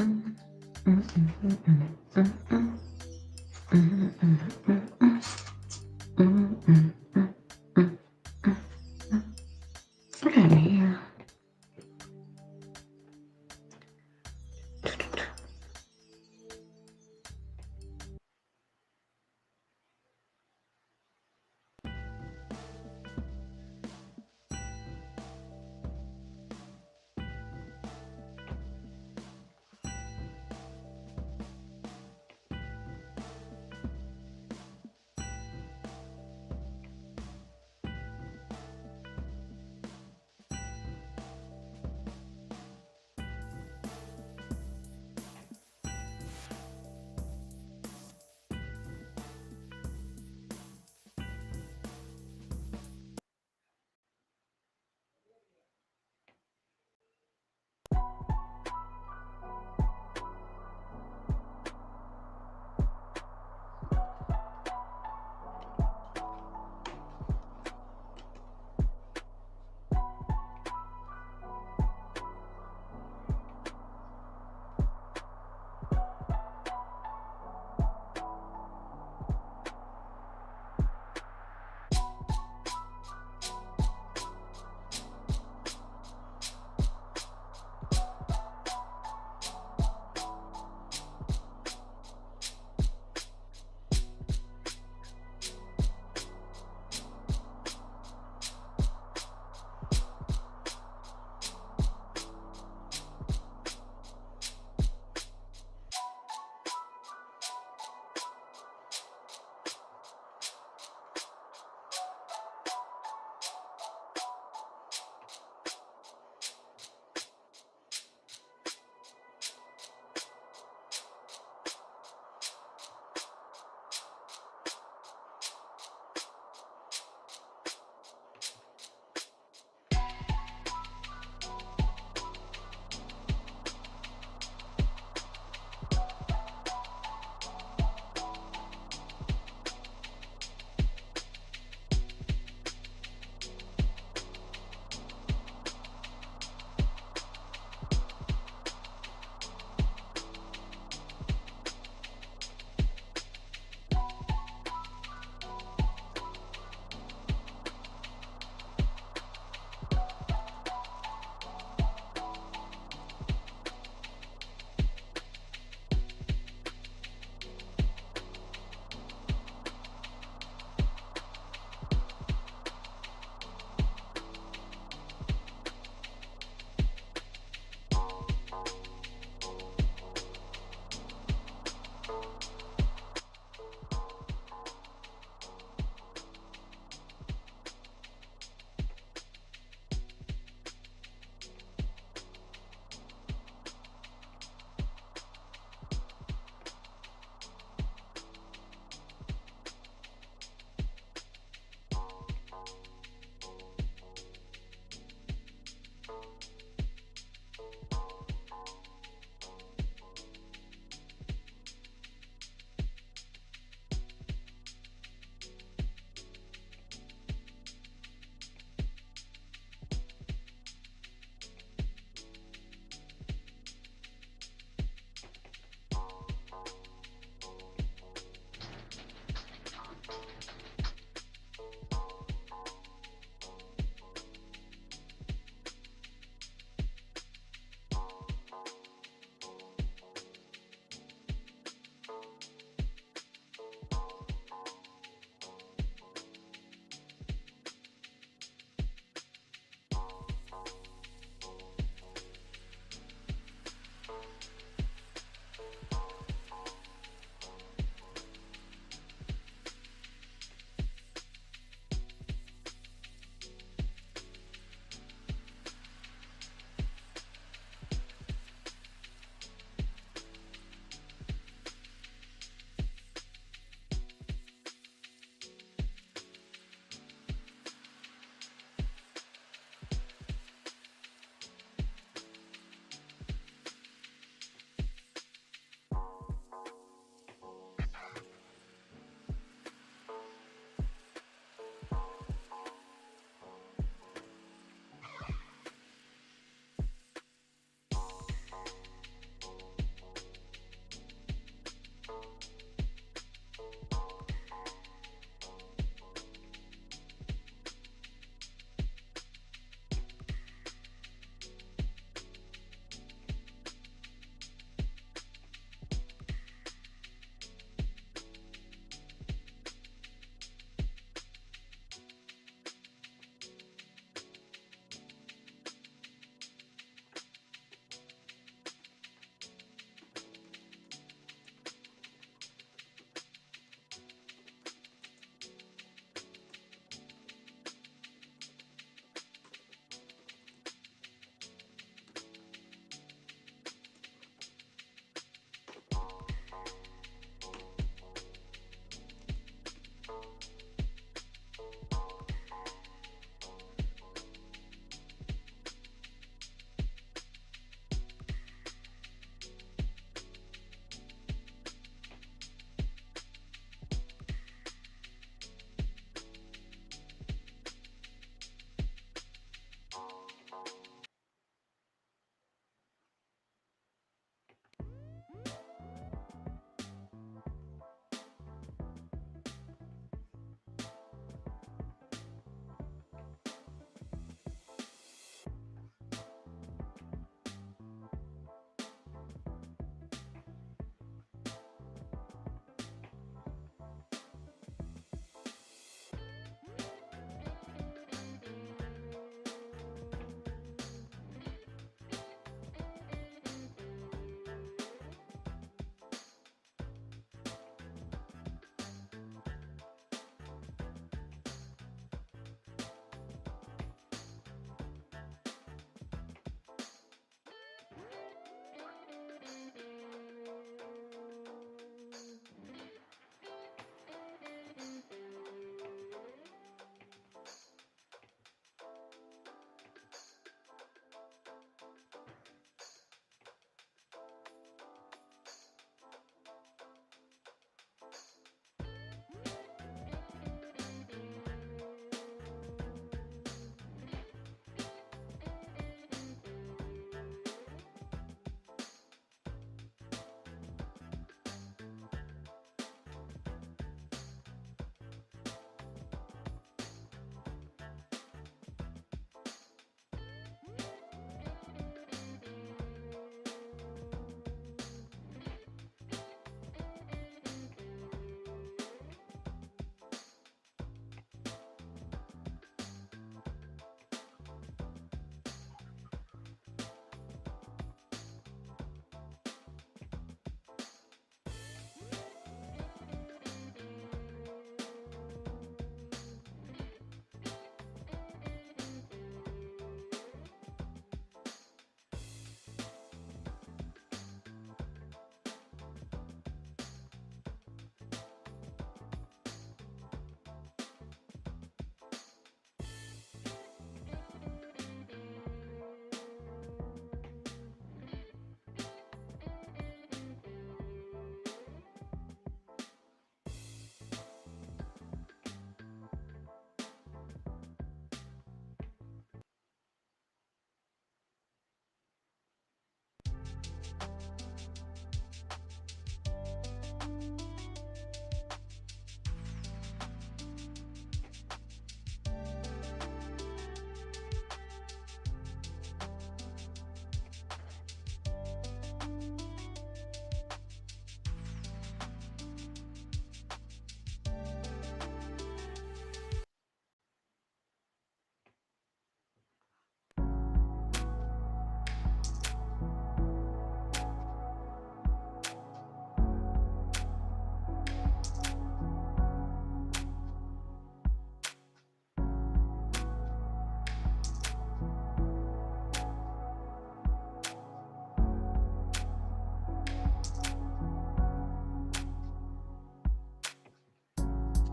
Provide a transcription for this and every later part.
Get out of here.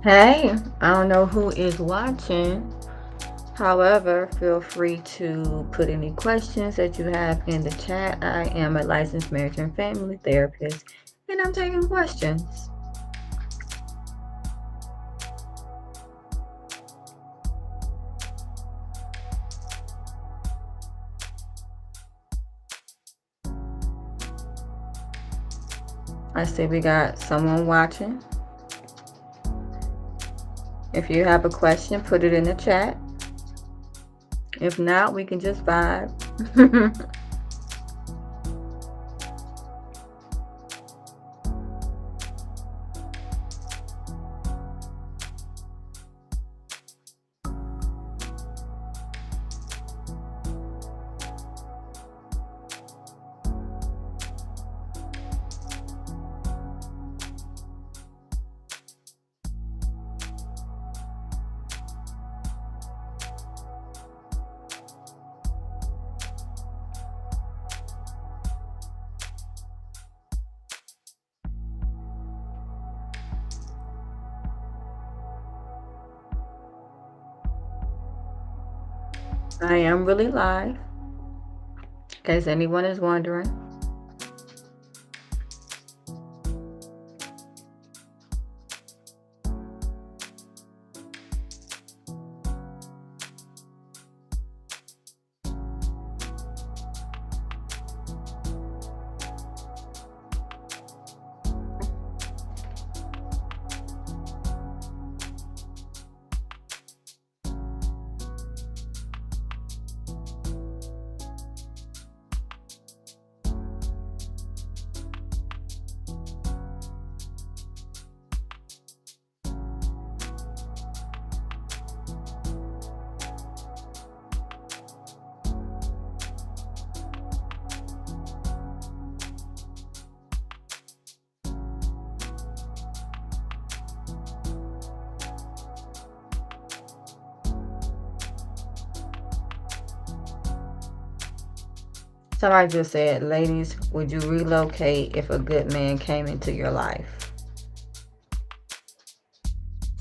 Hey, I don't know who is watching. However, feel free to put any questions that you have in the chat. I am a licensed marriage and family therapist, and I'm taking questions. I see we got someone watching. If you have a question, put it in the chat. If not, we can just vibe. I am really live, in case anyone is wondering. Somebody just said, ladies, would you relocate if a good man came into your life?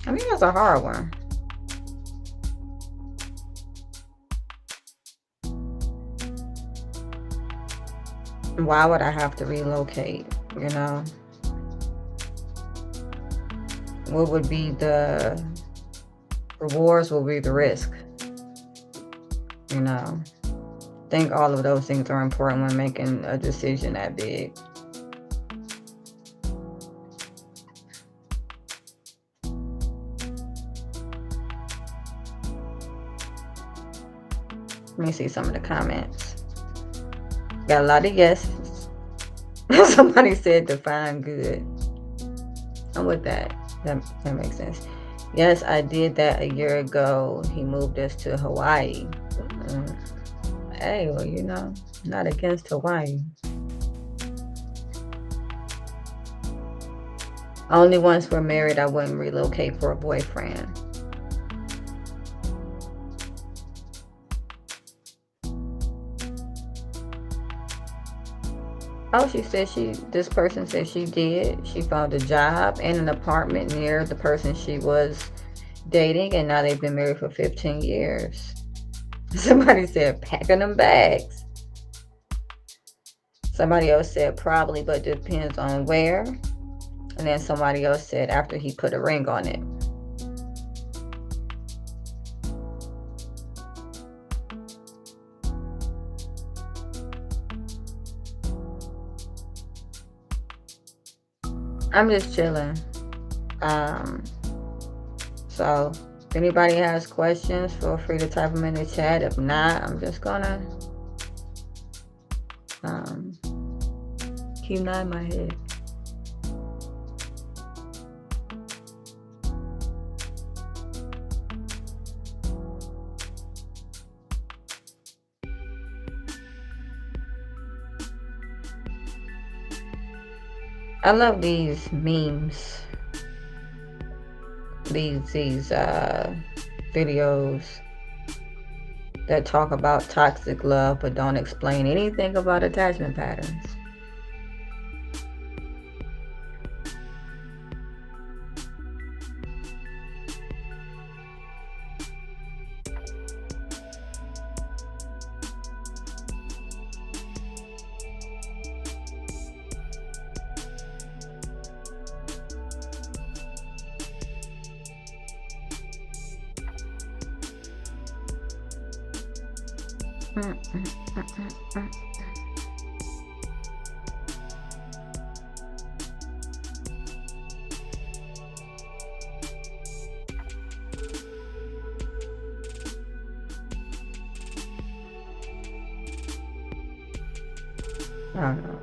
I mean, that's a hard one. Why would I have to relocate? You know, what would be the rewards? Will be the risk. You know, I think all of those things are important when making a decision that big. Let me see some of the comments. Got a lot of yeses. Somebody said define good. I'm with that. That makes sense. Yes, I did that a year ago. He moved us to Hawaii. Hey, well, you know, not against Hawaii. Only once we're married, I wouldn't relocate for a boyfriend. Oh, this person said she did. She found a job and an apartment near the person she was dating, and now they've been married for 15 years. Somebody said packing them bags. Somebody else said probably, but depends on where. And then somebody else said after he put a ring on it. I'm just chilling. So if anybody has questions, feel free to type them in the chat. If not, I'm just gonna keep nodding my head. I love these memes, these videos that talk about toxic love but don't explain anything about attachment patterns. Mm, mm, mm, mm, mm. I don't know.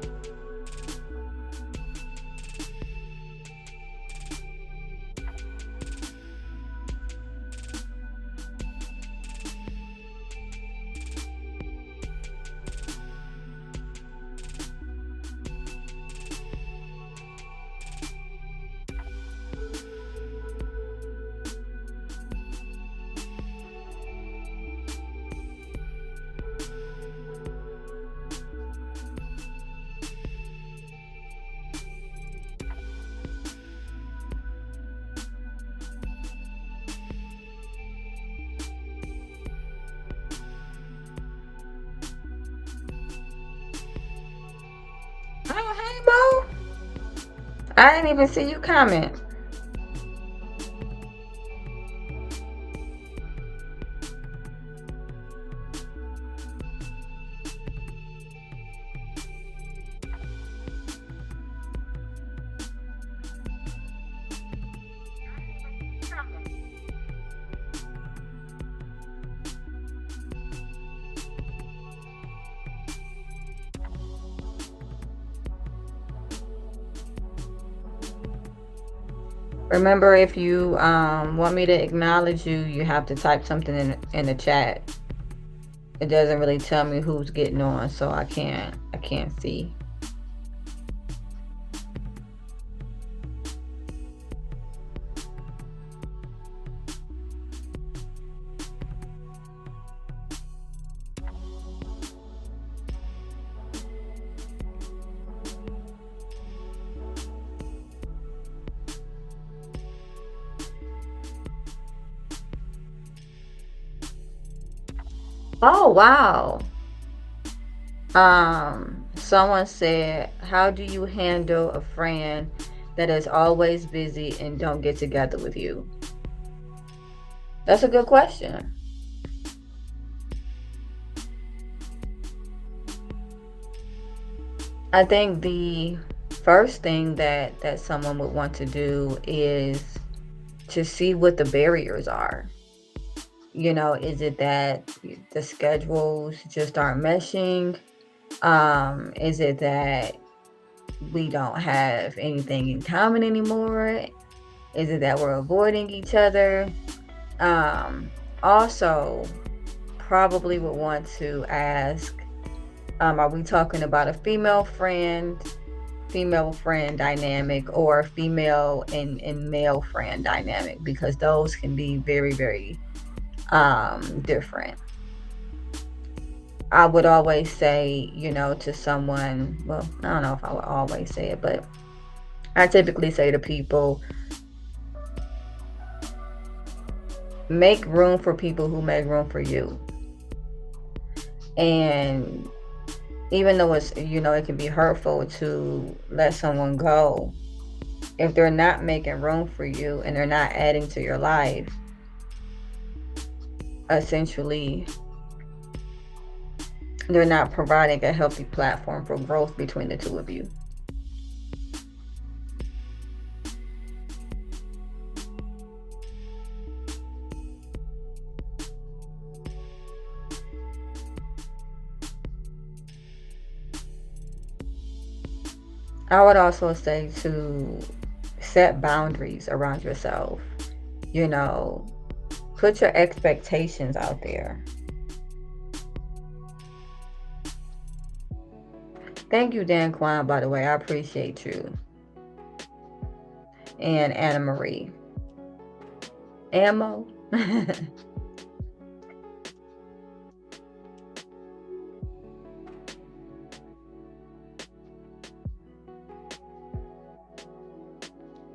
Oh, hey, Mo. I didn't even see you comment. Remember, if you want me to acknowledge you, you have to type something in the chat. It doesn't really tell me who's getting on, so I can't see. Oh, wow. Someone said, "How do you handle a friend that is always busy and don't get together with you?" That's a good question. I think the first thing that someone would want to do is to see what the barriers are. Is it that the schedules just aren't meshing? Is it that we don't have anything in common anymore? Is it that we're avoiding each other? Also, probably would want to ask, are we talking about a female friend dynamic, or female and male friend dynamic? Because those can be very, very different. I would always say, to someone, well, I don't know if I would always say it, but I typically say to people, make room for people who make room for you. And even though it can be hurtful to let someone go, if they're not making room for you and they're not adding to your life, essentially, they're not providing a healthy platform for growth between the two of you. I would also say to set boundaries around yourself. You know, put your expectations out there. Thank you, Dan Kwan, by the way. I appreciate you. And Anna Marie. Ammo.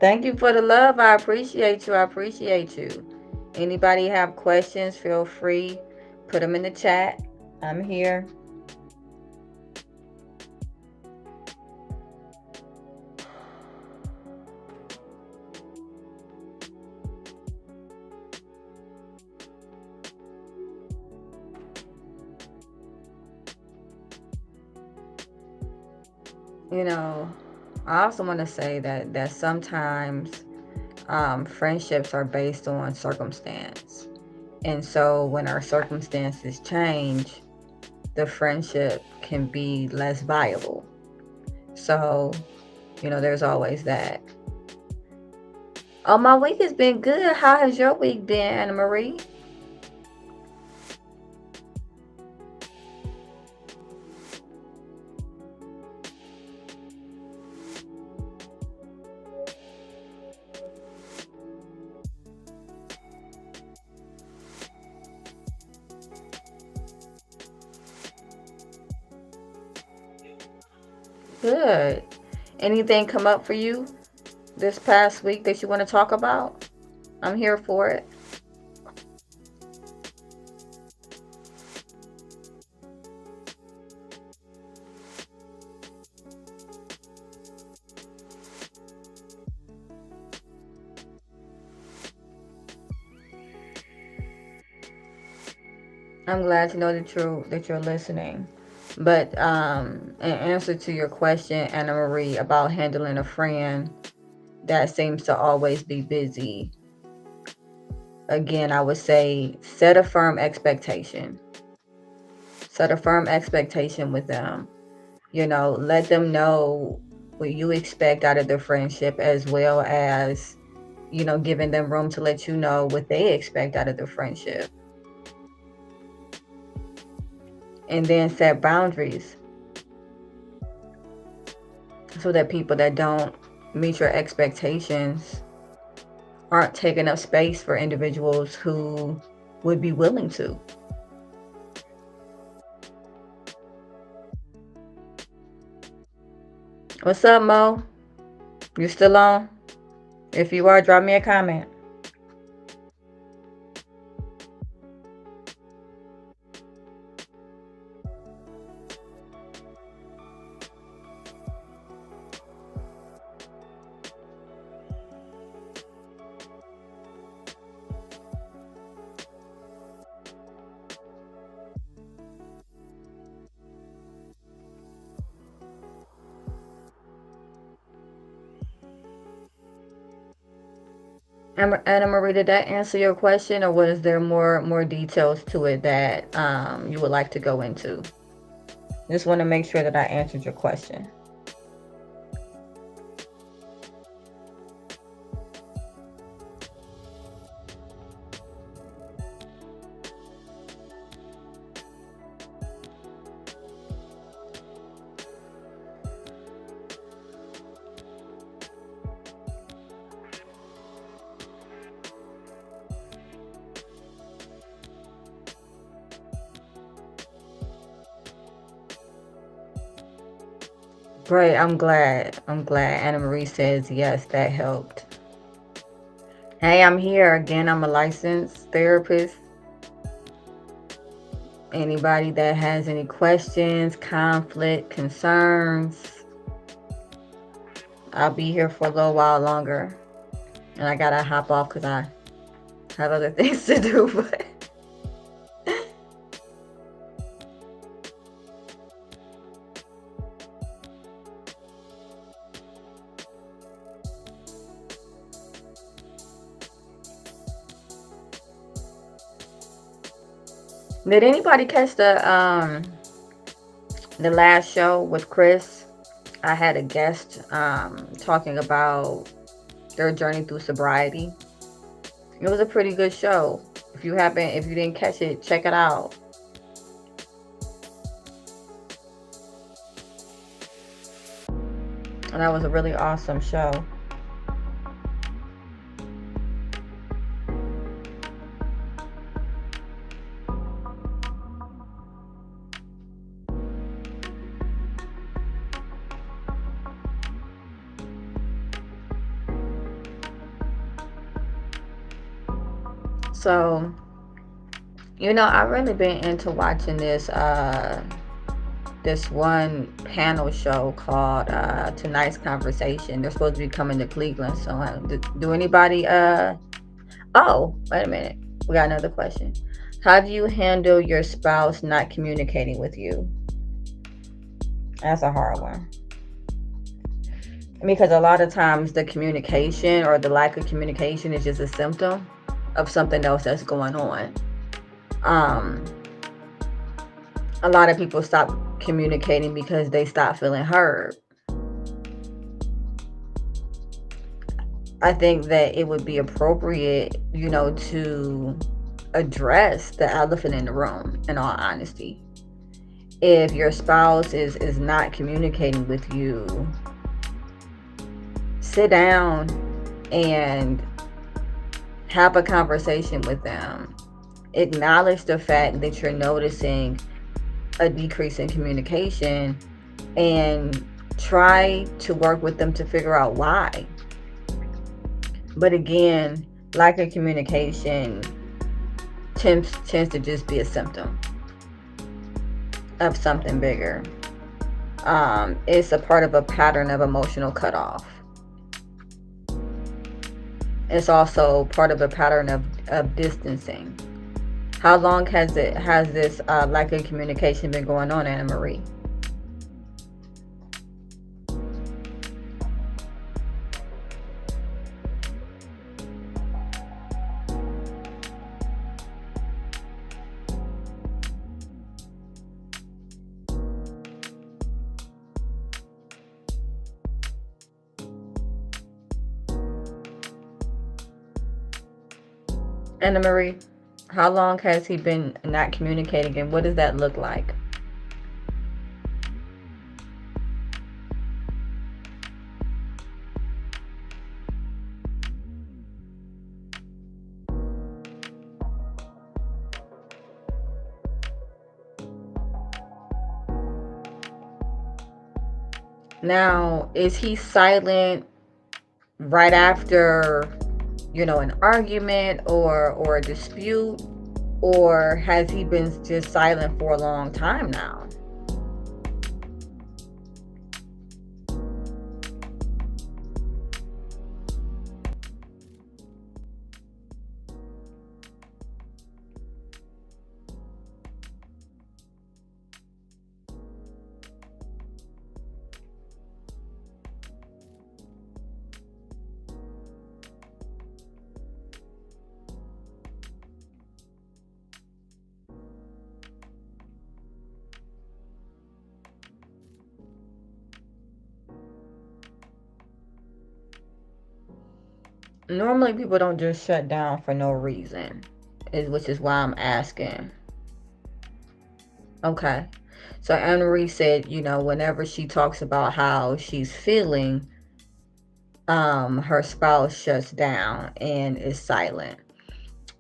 Thank you for the love. I appreciate you. I appreciate you. Anybody have questions, feel free. Put them in the chat. I'm here. You know, I also want to say that sometimes friendships are based on circumstance. And so when our circumstances change, the friendship can be less viable. So, there's always that. Oh, my week has been good. How has your week been, Anna Marie? Good. Anything come up for you this past week that you want to talk about? I'm here for it. I'm glad to know that you're listening. But in answer to your question, Anna Marie, about handling a friend that seems to always be busy, again, I would say set a firm expectation. Set a firm expectation with them. Let them know what you expect out of the friendship, as well as, giving them room to let you know what they expect out of the friendship. And then set boundaries so that people that don't meet your expectations aren't taking up space for individuals who would be willing to. What's up, Mo? You still on? If you are, drop me a comment. Anna Marie, did that answer your question, or was there more details to it that you would like to go into? Just want to make sure that I answered your question. Great. I'm glad. I'm glad. Anna Marie says yes, that helped. Hey, I'm here again. I'm a licensed therapist. Anybody that has any questions, conflict, concerns, I'll be here for a little while longer. And I gotta hop off because I have other things to do. But did anybody catch the last show with Chris? I had a guest talking about their journey through sobriety. It was a pretty good show. If you didn't catch it, check it out. And that was a really awesome show. So, I've really been into watching this one panel show called Tonight's Conversation. They're supposed to be coming to Cleveland. So, do anybody oh, wait a minute. We got another question. How do you handle your spouse not communicating with you? That's a hard one. because a lot of times the communication or the lack of communication is just a symptom of something else that's going on. Um, a lot of people stop communicating because they stop feeling heard. I think that it would be appropriate, to address the elephant in the room, in all honesty. If your spouse is not communicating with you, sit down and have a conversation with them. Acknowledge the fact that you're noticing a decrease in communication and try to work with them to figure out why. But again, lack of communication tends to just be a symptom of something bigger. It's a part of a pattern of emotional cutoff. It's also part of a pattern of distancing. How long has this lack of communication been going on, Anna Marie? Anna Marie, how long has he been not communicating, and what does that look like? Now, is he silent right after, an argument or a dispute, or has he been just silent for a long time now? Normally, people don't just shut down for no reason, which is why I'm asking. Okay. So Anne Marie said, whenever she talks about how she's feeling, her spouse shuts down and is silent.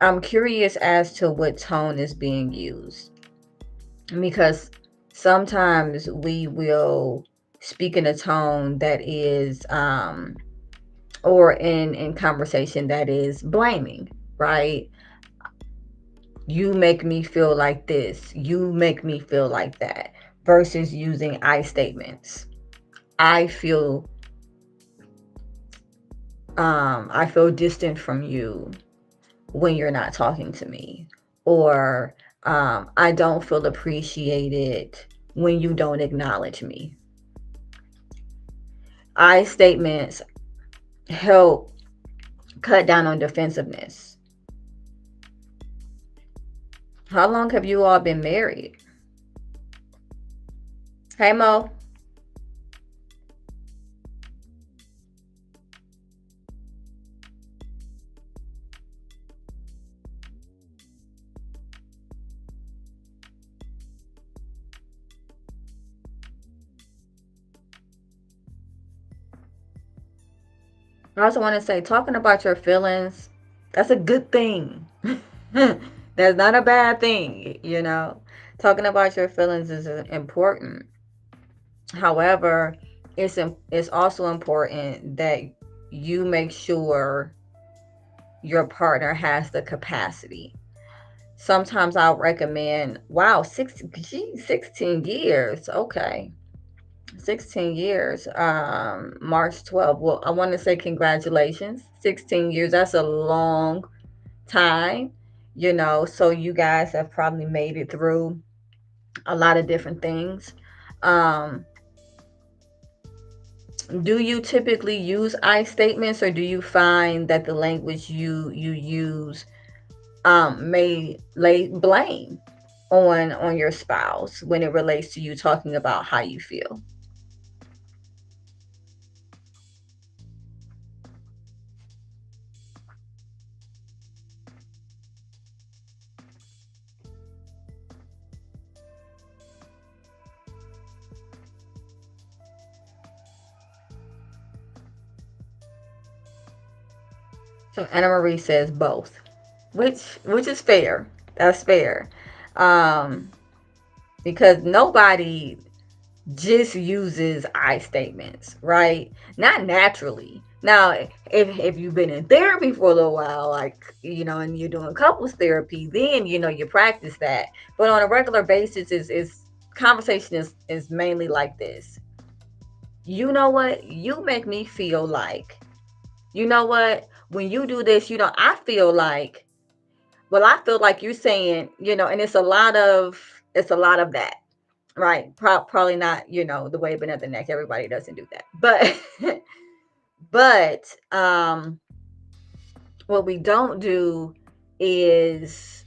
I'm curious as to what tone is being used, because sometimes we will speak in a tone that is, or in conversation that is blaming, right? You make me feel like this, you make me feel like that, versus using I statements. I feel i feel distant from you when you're not talking to me, or I don't feel appreciated when you don't acknowledge me. I statements help cut down on defensiveness. How long have you all been married? Hey, Mo. I also want to say, talking about your feelings, that's a good thing. That's not a bad thing. Talking about your feelings is important. However, it's also important that you make sure your partner has the capacity. Sometimes I'll recommend, wow, 16 years. Okay. 16 years. March 12th. Well, I want to say congratulations. 16 years. That's a long time, so you guys have probably made it through a lot of different things. Um, Do you typically use I statements, or do you find that the language you use may lay blame on your spouse when it relates to you talking about how you feel? So Anna Marie says both, which is fair. That's fair, um, because nobody just uses I statements, right? Not naturally. Now, if you've been in therapy for a little while, like, and you're doing couples therapy, then you practice that. But on a regular basis, is conversation is mainly like this. You know what? You make me feel like. You know what? When you do this, I feel like. Well, I feel like you're saying, and it's a lot of that. Right. Probably not, the way but not the neck. Everybody doesn't do that. But but what we don't do is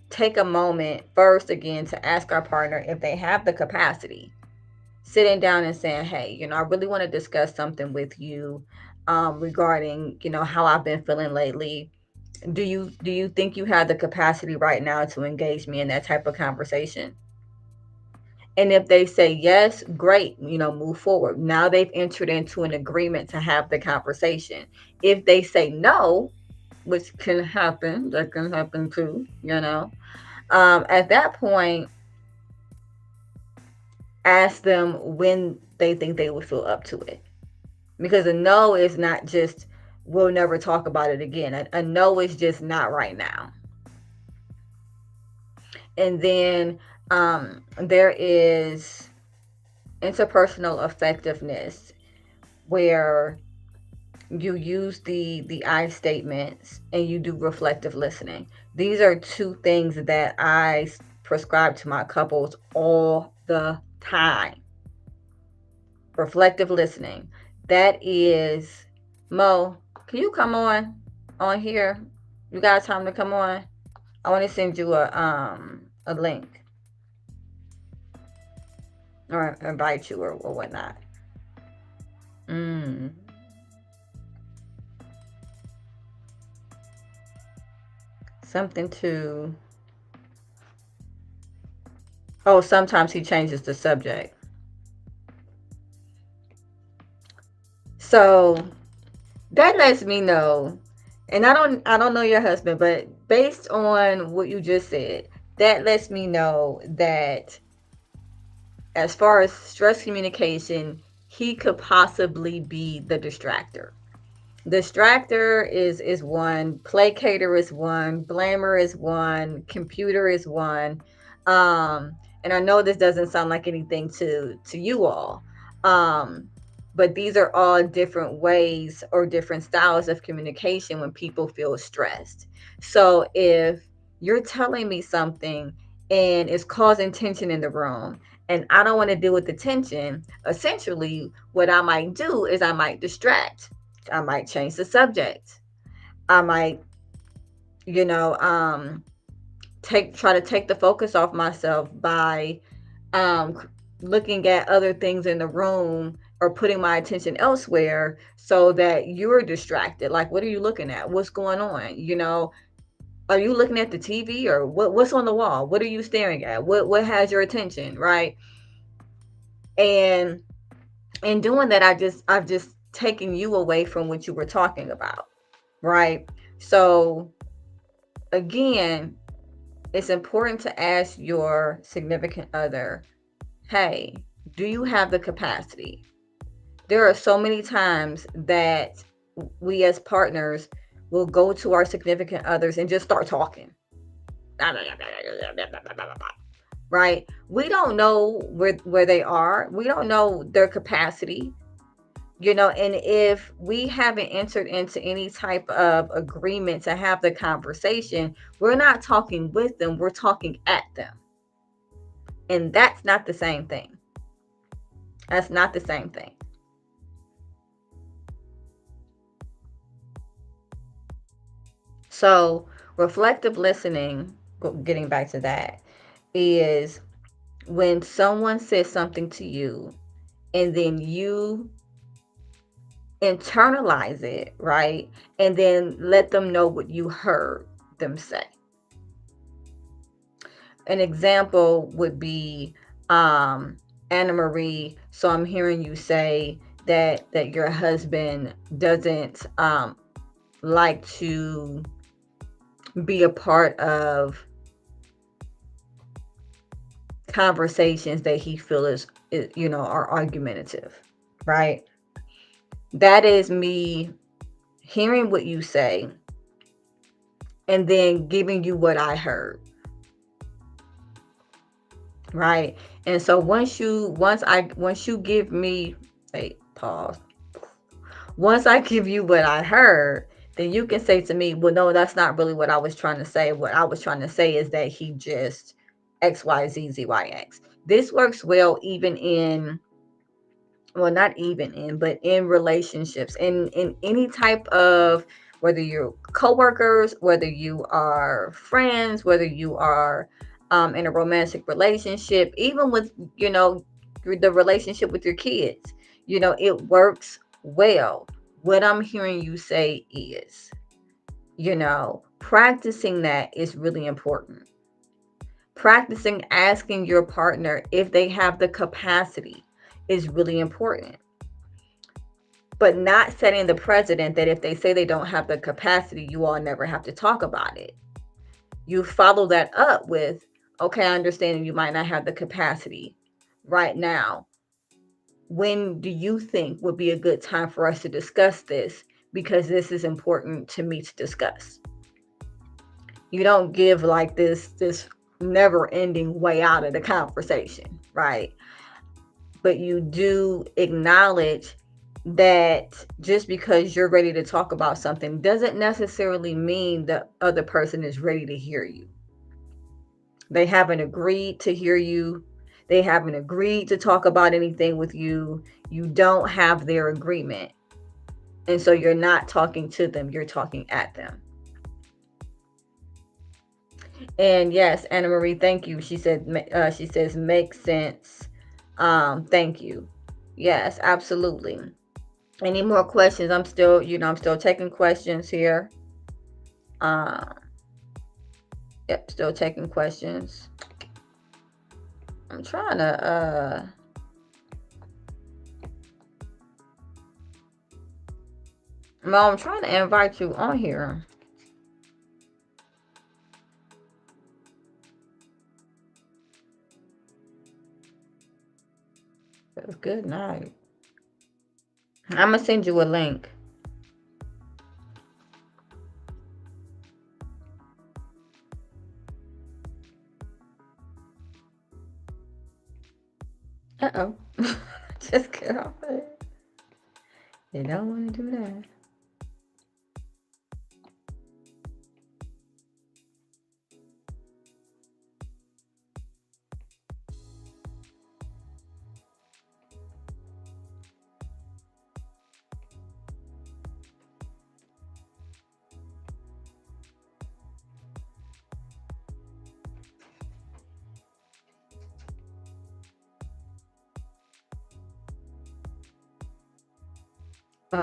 take a moment first again to ask our partner if they have the capacity. Sitting down and saying, "Hey, I really want to discuss something with you regarding, how I've been feeling lately. Do you think you have the capacity right now to engage me in that type of conversation?" And if they say yes, great, move forward. Now they've entered into an agreement to have the conversation. If they say no, which can happen, that can happen too, at that point, ask them when they think they would feel up to it. Because a no is not just, we'll never talk about it again. A no is just not right now. And then there is interpersonal effectiveness, where you use the I statements and you do reflective listening. These are two things that I prescribe to my couples all the time. Reflective listening. That is, Mo, can you come on here? You got time to come on? I want to send you a link, or invite you, or whatnot. Mm, something to. Oh, sometimes he changes the subject. So that lets me know, and I don't know your husband, but based on what you just said, that lets me know that as far as stress communication, he could possibly be the distractor. Distractor is one, placator is one, blamer is one, computer is one. And I know this doesn't sound like anything to you all. Um, but these are all different ways or different styles of communication when people feel stressed. So if you're telling me something and it's causing tension in the room, and I don't want to deal with the tension, essentially what I might do is I might distract. I might change the subject. I might, you know, try to take the focus off myself by looking at other things in the room or putting my attention elsewhere so that you're distracted. Like, what are you looking at? What's going on? Are you looking at the TV, or what's on the wall? What are you staring at? What has your attention, right? And in doing that, I've just taken you away from what you were talking about, right? So again, it's important to ask your significant other, hey, do you have the capacity? There are so many times that we as partners will go to our significant others and just start talking. Right? We don't know where they are. We don't know their capacity. And if we haven't entered into any type of agreement to have the conversation, we're not talking with them, we're talking at them. And that's not the same thing. That's not the same thing. So, reflective listening, getting back to that, is when someone says something to you and then you internalize it, right? And then let them know what you heard them say. An example would be Anna Marie. So I'm hearing you say that your husband doesn't like to be a part of conversations that he feels is are argumentative, right? That is me hearing what you say and then giving you what I heard, right? And so once you give me, wait, pause. Once I give you what I heard, then you can say to me, well, no, that's not really what I was trying to say. What I was trying to say is that he just XYZZYX. This works well even in, well, not even in, but in relationships, in any type of, whether you're coworkers, whether you are friends, whether you are in a romantic relationship, even with the relationship with your kids, it works well. What I'm hearing you say is, practicing that is really important. Practicing asking your partner if they have the capacity is really important, but not setting the precedent that if they say they don't have the capacity, you all never have to talk about it. You follow that up with, okay, I understand you might not have the capacity right now. When do you think would be a good time for us to discuss this? Because this is important to me to discuss. You don't give like this never ending way out of the conversation, right? But you do acknowledge that just because you're ready to talk about something doesn't necessarily mean the other person is ready to hear you. They haven't agreed to hear you. They haven't agreed to talk about anything with you. You don't have their agreement. And so you're not talking to them, you're talking at them. And yes, Anna Marie, thank you. She says makes sense. Thank you. Yes, absolutely. Any more questions? I'm still taking questions here. Um, yep, still taking questions. I'm trying to Mom, I'm trying to invite you on here. Good night. I'm gonna send you a link. Uh-oh. Just get off of it. You don't want to do that.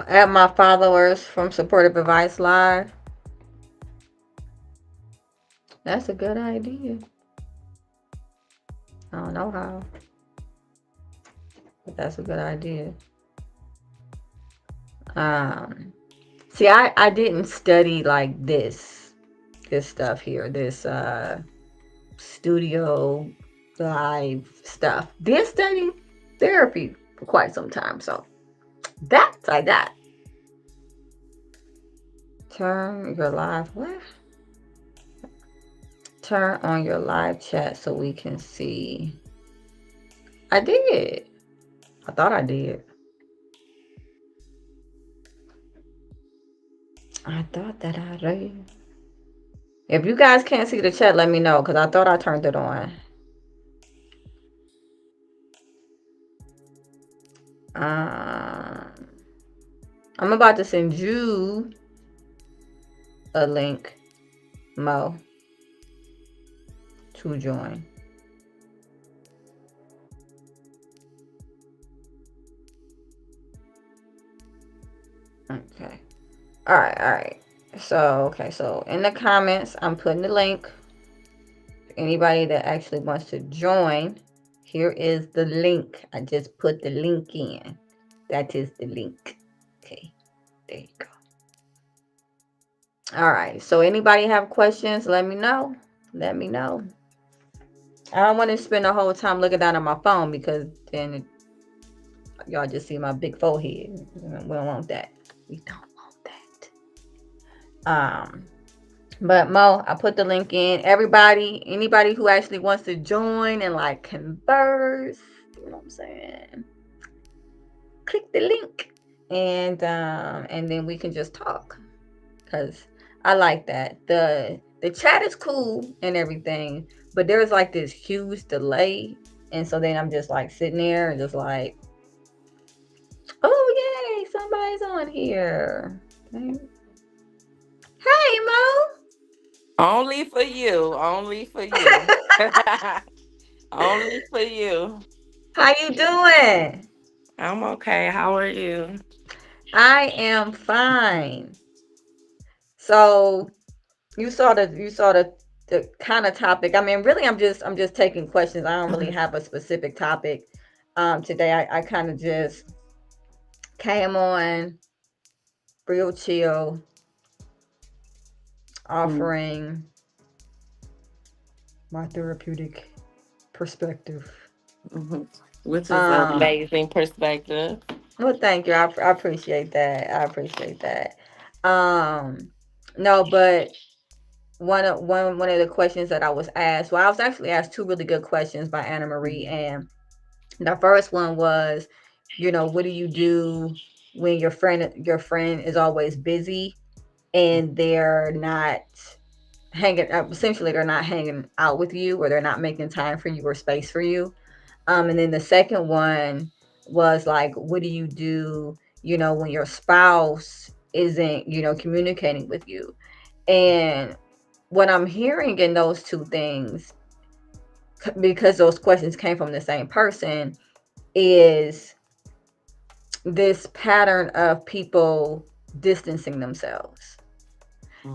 Add my followers from Supportive Advice Live. That's a good idea. I don't know how, but that's a good idea. See, I didn't study like this stuff here, this studio live stuff. Did study therapy for quite some time, so that's I got. Turn your live what? Turn on your live chat so we can see. I did. I thought I did. I thought that I did. If you guys can't see the chat, let me know because I thought I turned it on. I'm about to send you a link. Mo to join. Okay. All right, all right. So, okay, so in the comments, I'm putting the link. Anybody that actually wants to join, here is the link. I just put the link in. That is the link. Okay, there you go. All right. So, anybody have questions? Let me know. Let me know. I don't want to spend the whole time looking down at my phone because then y'all just see my big forehead. We don't want that. We don't want that. But Mo, I put the link in. Everybody, anybody who actually wants to join and like converse, you know what I'm saying? Click the link, and then we can just talk. Cause I like that. The chat is cool and everything, but there's like this huge delay, and so then I'm just like sitting there and just like, oh yay, somebody's on here. Okay. Hey Mo, Only for you. Only for you. Only for you. how you doing? I'm okay. How are you? I am fine. So you saw the kind of topic. I mean, really, I'm just taking questions. I don't really have a specific topic. Today I kind of just came on real chill, offering my therapeutic perspective. Mm-hmm. Which is an Um, amazing perspective. well, thank you. I appreciate that. I appreciate that. Um, no, but one of the questions that I was asked. Well, I was actually asked two really good questions by Anna Marie, and the first one was, what do you do when your friend is always busy and they're not hanging essentially they're not hanging out with you, or they're not making time for you or space for you. And then the second one was like, what do you do, when your spouse isn't, communicating with you? And what I'm hearing in those two things, because those questions came from the same person, is this pattern of people distancing themselves.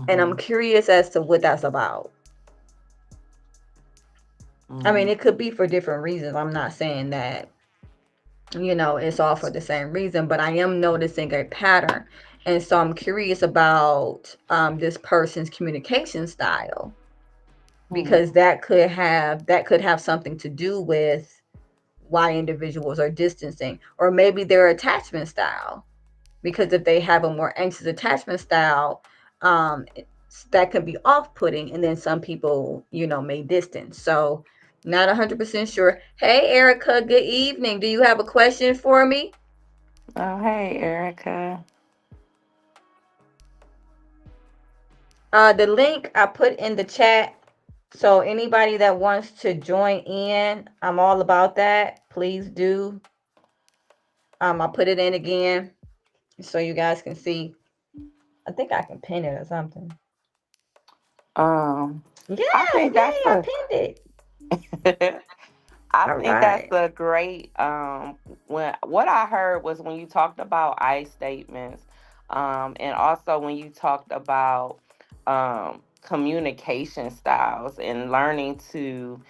And I'm Mm-hmm. curious as to what that's about. I mean, Mm-hmm. it could be for different reasons. I'm not saying that, it's all for the same reason, but I am noticing a pattern. And so I'm curious about this person's communication style, because that could have something to do with why individuals are distancing, or maybe their attachment style. Because if they have a more anxious attachment style, um, that can be off-putting, and then some people, may distance. So, not 100% sure. Hey, Erica. Good evening. Do you have a question for me? Oh, hey, Erica. The link I put in the chat. So anybody that wants to join in, I'm all about that. Please do. I'll put it in again so you guys can see. I think I can pin it or something. Um, I Yes, think yay, that's I a pinned it. I All think that's right. a great when what I heard was when you talked about I statements, and also when you talked about communication styles and learning to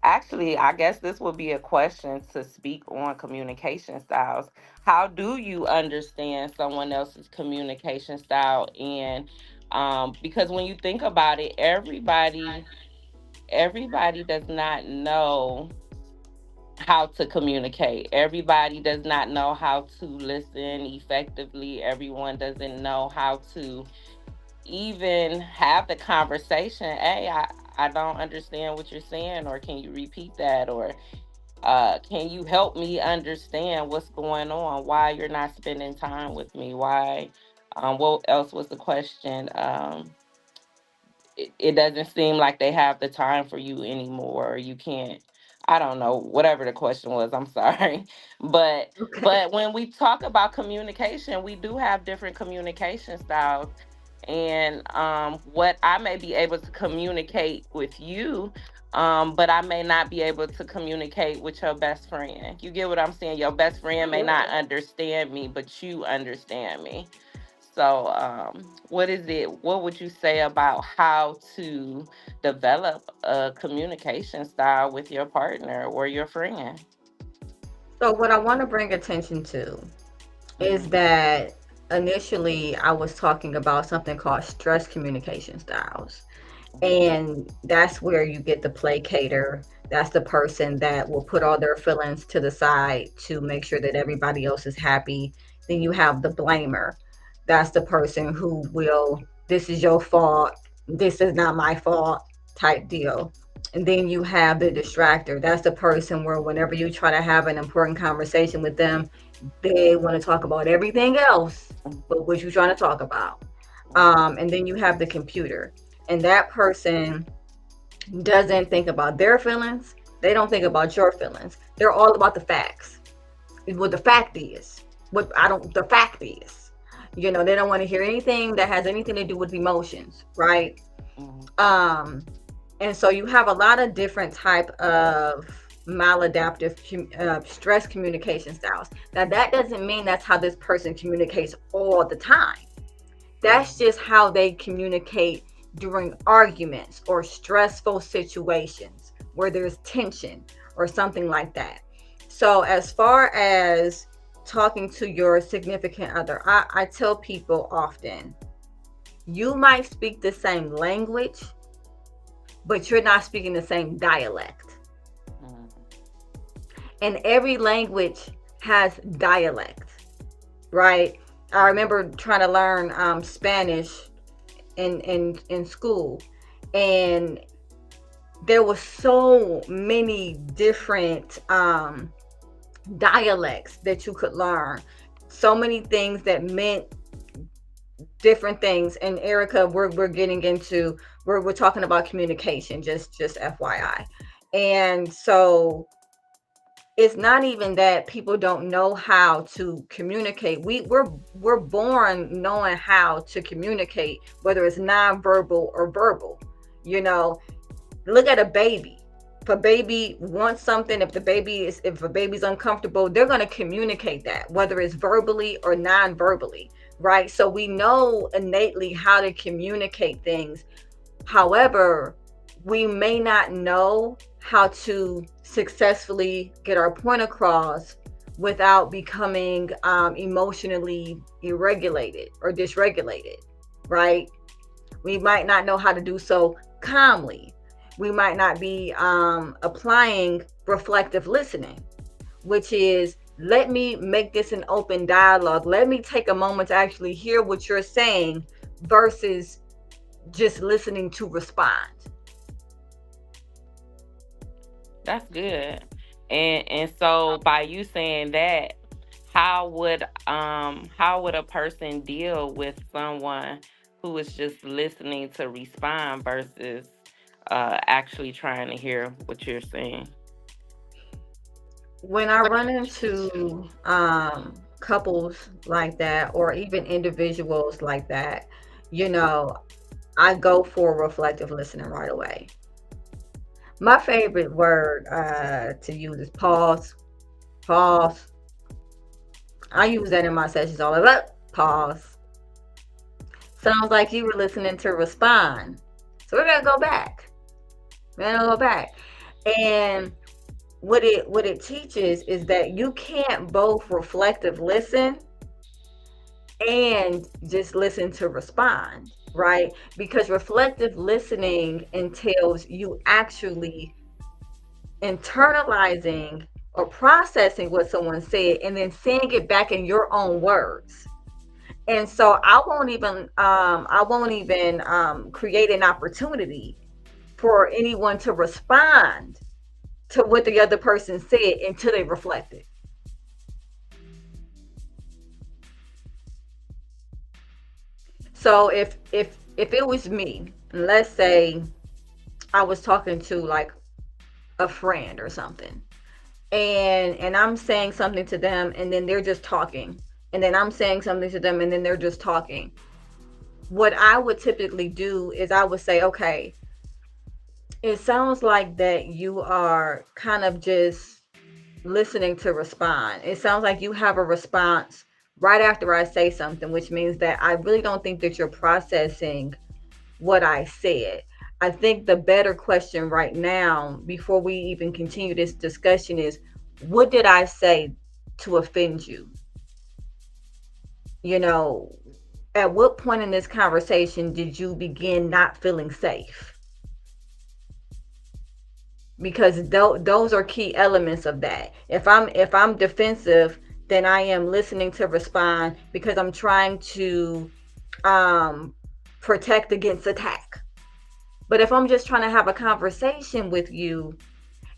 actually, I guess this would be a question to speak on communication styles. How do you understand someone else's communication style? And because when you think about it, everybody does not know how to communicate. Everybody does not know how to listen effectively. Everyone doesn't know how to even have the conversation. Hey, I don't understand what you're saying, or can you repeat that? Or can you help me understand what's going on? Why you're not spending time with me? Why? What else was the question? It doesn't seem like they have the time for you anymore. Or you can't. I don't know. Whatever the question was, I'm sorry, but Okay. but when we talk about communication, we do have different communication styles, and what I may be able to communicate with you, but I may not be able to communicate with your best friend. You get what I'm saying? Your best friend may not understand me, but you understand me. So, what is it? What would you say about how to develop a communication style with your partner or your friend? So, what I want to bring attention to is Mm-hmm. that initially I was talking about something called stress communication styles. And that's where you get the placater. That's the person that will put all their feelings to the side to make sure that everybody else is happy. Then you have the blamer. That's the person who will, this is your fault, this is not my fault type deal. And then you have the distractor. That's the person where whenever you try to have an important conversation with them, they want to talk about everything else but what you're trying to talk about. And then you have the computer, and that person doesn't think about their feelings. They don't think about your feelings. They're all about the facts. What the fact is, what I don't. The fact is, they don't want to hear anything that has anything to do with emotions, right? Mm-hmm. Um, and so you have a lot of different type of maladaptive stress communication styles. Now that doesn't mean that's how this person communicates all the time. That's just how they communicate during arguments or stressful situations where there's tension or something like that. So, as far as talking to your significant other, I tell people often you might speak the same language, but you're not speaking the same dialect. Mm-hmm. And every language has dialect, right? I remember trying to learn Spanish in school, and there was so many different dialects that you could learn, so many things that meant different things. And Erica, we're getting into, we're talking about communication, just FYI. And so it's not even that people don't know how to communicate. We're born knowing how to communicate, whether it's nonverbal or verbal. You know, look at a baby. If a baby wants something, if a baby's uncomfortable, they're going to communicate that, whether it's verbally or non-verbally, right? So we know innately how to communicate things. However, we may not know how to successfully get our point across without becoming emotionally irregulated or dysregulated, right? We might not know how to do so calmly. We might not be applying reflective listening, which is, let me make this an open dialogue. Let me take a moment to actually hear what you're saying versus just listening to respond. That's good. And so by you saying that, how would a person deal with someone who is just listening to respond versus actually trying to hear what you're saying? When I run into couples like that, or even individuals like that, you know, I go for reflective listening right away. My favorite word to use is pause. Pause. I use that in my sessions all the time. Pause. Sounds like you were listening to respond. So we're gonna go back. We're gonna go back. And what it teaches is that you can't both reflective listen and just listen to respond, right? Because reflective listening entails you actually internalizing or processing what someone said and then saying it back in your own words. And so I won't even create an opportunity for anyone to respond to what the other person said until they reflected. So if it was me, let's say I was talking to like a friend or something, and I'm saying something to them, and then they're just talking, and then I'm saying something to them, and then they're just talking. what I would typically do is I would say, okay, it sounds like that you are kind of just listening to respond. It sounds like you have a response right after I say something, which means that I really don't think that you're processing what I said. I think the better question right now, before we even continue this discussion, is what did I say to offend you? You know, at what point in this conversation did you begin not feeling safe? Because those are key elements of that. If I'm defensive, then I am listening to respond because I'm trying to um protect against attack. But if I'm just trying to have a conversation with you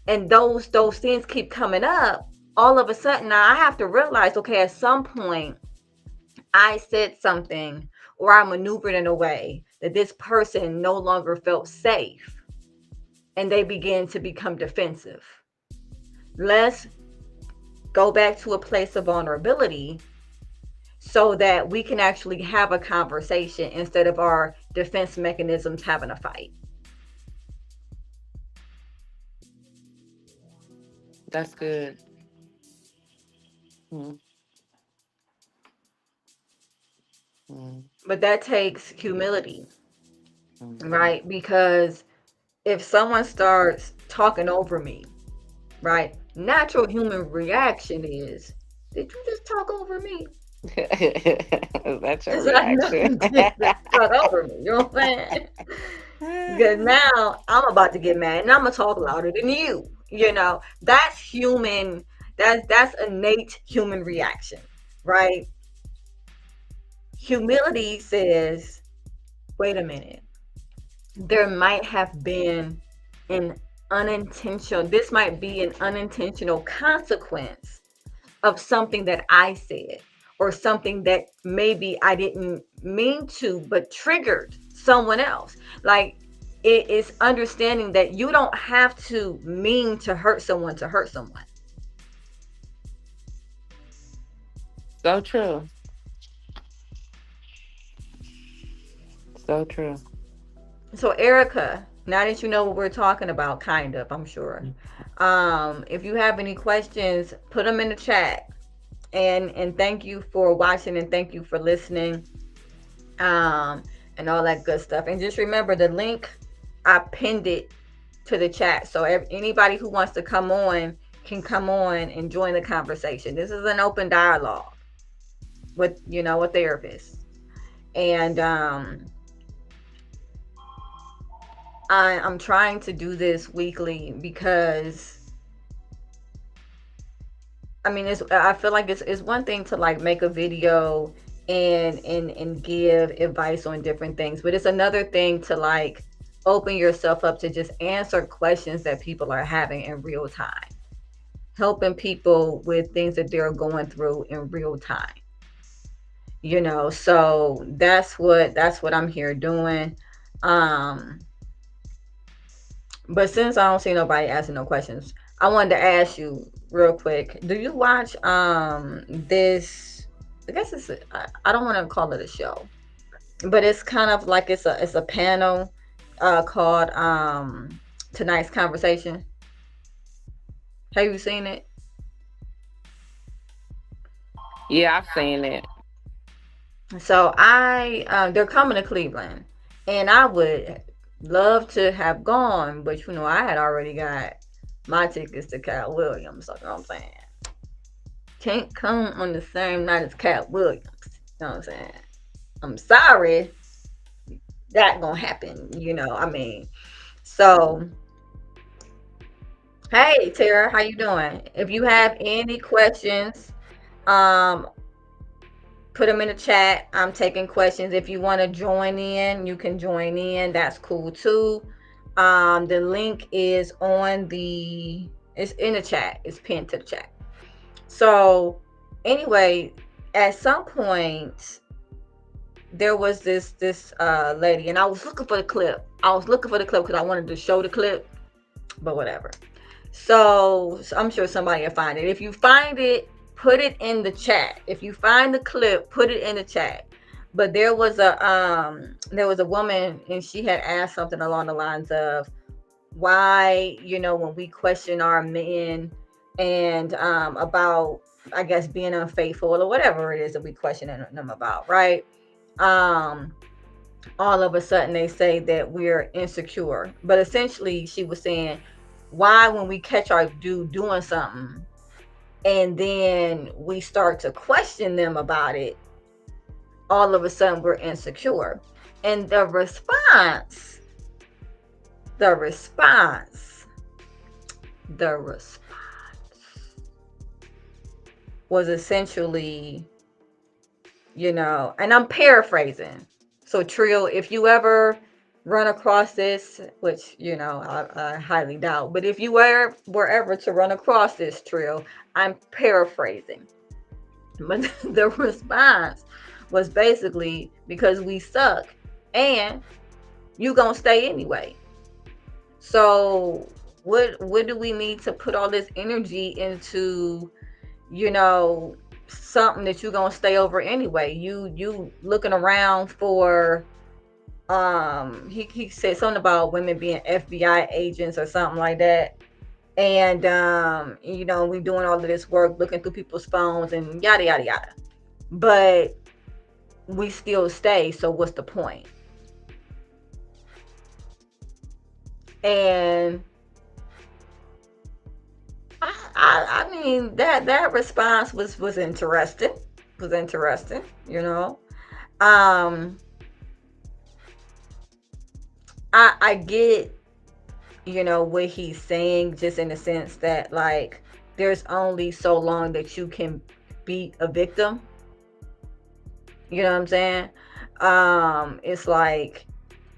and those things keep coming up, all of a sudden now I have to realize, okay, at some point I said something or I maneuvered in a way that this person no longer felt safe and they begin to become defensive. Let's go back to a place of vulnerability so that we can actually have a conversation instead of our defense mechanisms having a fight. That's good. Mm, mm, But that takes humility, mhm. right? Because if someone starts talking over me, right? Natural human reaction is, did you just talk over me? That's your It's like, no, reaction. you didn't just talk over me. You know what I'm saying? Because now I'm about to get mad and I'm gonna talk louder than you. That's human. That's innate human reaction, right? Humility says, wait a minute. There might have been an unintentional. This might be an unintentional consequence of something that I said or something that maybe I didn't mean to, but triggered someone else. Like it is understanding that you don't have to mean to hurt someone to hurt someone. So true. So true. So, Erica, now that you know what we're talking about, kind of, I'm sure. If you have any questions, put them in the chat. And thank you for watching and thank you for listening. um, and all that good stuff. And just remember the link, I pinned it to the chat. So anybody who wants to come on can come on and join the conversation. This is an open dialogue with, a therapist. And I'm trying to do this weekly because I feel like it's one thing to like make a video and give advice on different things, but it's another thing to like open yourself up to just answer questions that people are having in real time, helping people with things that they're going through in real time. So that's what I'm here doing. Um but since I don't see nobody asking no questions, I wanted to ask you real quick. Do you watch this? I guess I don't want to call it a show, but it's kind of like it's a panel called Tonight's Conversation. Have you seen it? Yeah, I've seen it. So they're coming to Cleveland, and I would love to have gone, but I had already got my tickets to Cat Williams. So, you know what I'm saying? Can't come on the same night as Cat Williams. You know what I'm saying? I'm sorry, that gonna happen. So hey Tara, how you doing? If you have any questions, um, put them in the chat. I'm taking questions. If you want to join in, you can join in. That's cool too. The link is it's in the chat. It's pinned to the chat. So anyway, at some point there was this lady, and I was looking for the clip. I was looking for the clip because I wanted to show the clip, but whatever. So I'm sure somebody will find it. If you find it, put it in the chat. If you find the clip, put it in the chat. But there was a woman, and she had asked something along the lines of, why, when we question our men, and about, I guess, being unfaithful or whatever it is that we question them about, right? um all of a sudden they say that we're insecure. But essentially she was saying, why, when we catch our dude doing something and then we start to question them about it, all of a sudden we're insecure. And the response the response was essentially, and I'm paraphrasing. So, Trill, if you ever run across this, which, I highly doubt, but if you were ever to run across this, Trill, I'm paraphrasing. But the response was basically, because we suck and you gonna stay anyway. So, what do we need to put all this energy into, you know, something that you're gonna stay over anyway? You looking around for, he said something about women being FBI agents or something like that. And we doing all of this work looking through people's phones and yada yada yada. But we still stay, so what's the point? And I mean, that response was interesting. Was interesting, you know. Um, I get, what he's saying, just in the sense that, like, there's only so long that you can be a victim. You know what I'm saying? It's like,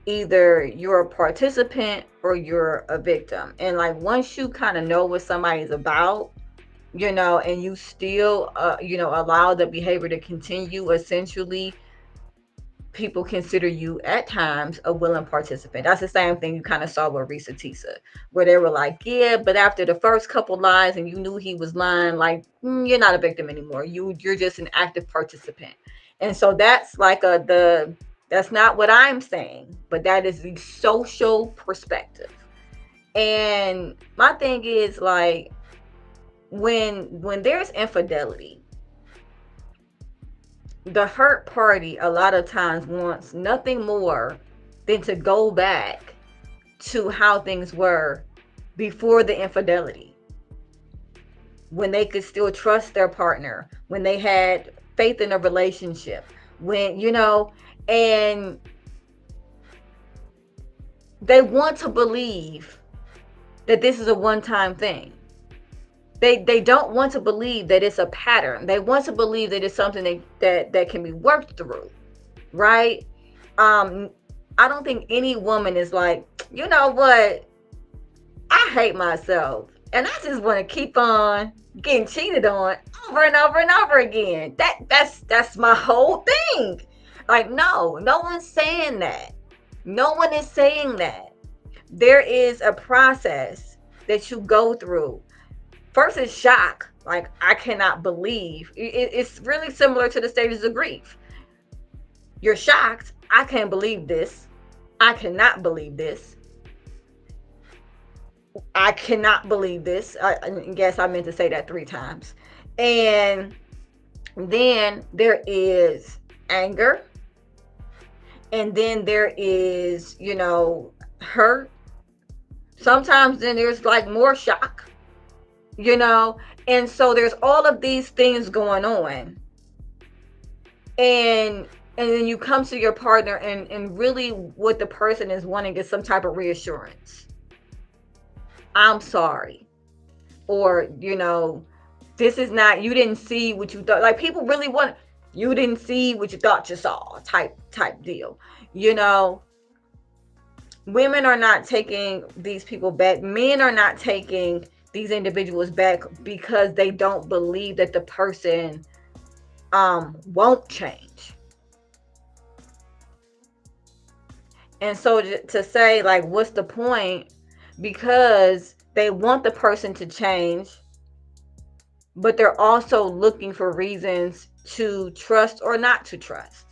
either you're a participant or you're a victim. And like, once you kind of know what somebody's about, and you still, allow the behavior to continue, essentially, people consider you at times a willing participant. That's the same thing you kind of saw with Risa Tisa, where they were like, yeah, but after the first couple lies and you knew he was lying, like, you're not a victim anymore. You're just an active participant. And so that's like that's not what I'm saying, but that is the social perspective. And my thing is, like, when there's infidelity, the hurt party a lot of times wants nothing more than to go back to how things were before the infidelity, when they could still trust their partner, when they had faith in a relationship, when, and they want to believe that this is a one-time thing. They don't want to believe that it's a pattern. They want to believe that it's something that can be worked through, right? um I don't think any woman is like, you know what, I hate myself and I just want to keep on getting cheated on over and over and over again. That's my whole thing. Like, no one's saying that. No one is saying that. There is a process that you go through. First is shock. Like, I cannot believe. It's really similar to the stages of grief. You're shocked. I can't believe this. I cannot believe this. I cannot believe this. I guess I meant to say that 3 times. And then there is anger. And then there is, hurt. Sometimes then there's like more shock, And so there's all of these things going on. And then you come to your partner, and really what the person is wanting is some type of reassurance. I'm sorry. Or, this is not, you didn't see what you thought. Like, people really want, you didn't see what you thought you saw type deal. Women are not taking these people back. Men are not taking these individuals back because they don't believe that the person won't change. And so to say, like, what's the point? Because they want the person to change, but they're also looking for reasons to trust or not to trust.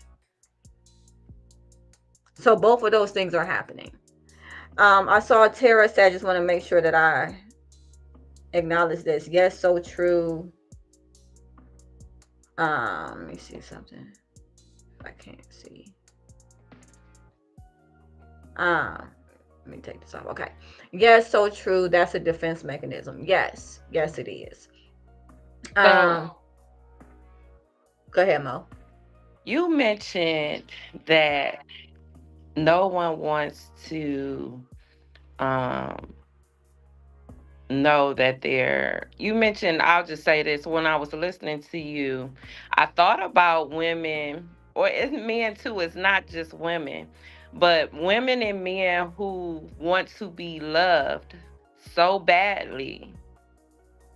So both of those things are happening. I saw Tara say, I just want to make sure that I acknowledge this. Yes, so true. Let me see something. I can't see. Um, Let me take this off. Okay. Yes, so true. That's a defense mechanism. Yes. Yes, it is. So Um, Go ahead, Mo. you mentioned that no one wants to um know that they're you mentioned, I'll just say this, when I was listening to you, I thought about women, or it's men too, it's not just women, but women and men who want to be loved so badly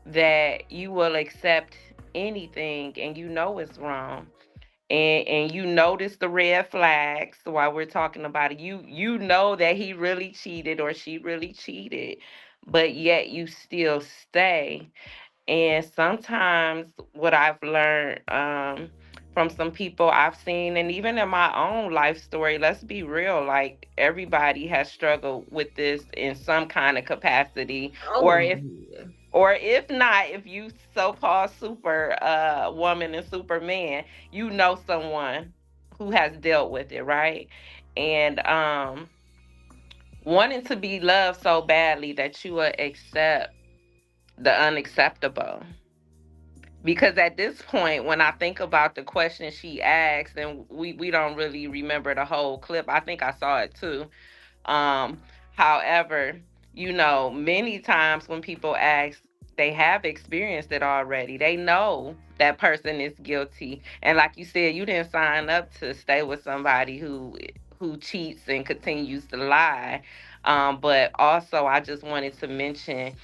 that you will accept anything and you know it's wrong, and you notice the red flags while we're talking about it. You know that he really cheated or she really cheated, but yet you still stay. And sometimes what I've learned from some people I've seen, and even in my own life story, let's be real, like everybody has struggled with this in some kind of capacity, Oh, or if not, if you so-called super woman and superman, you know someone who has dealt with it, right? And wanting to be loved so badly that you will accept the unacceptable. Because at this point, when I think about the question she asked, and we don't really remember the whole clip, I think I saw it too. Um, However, many times when people ask, they have experienced it already. They know that person is guilty. And like you said, you didn't sign up to stay with somebody who cheats and continues to lie. But also, I just wanted to mention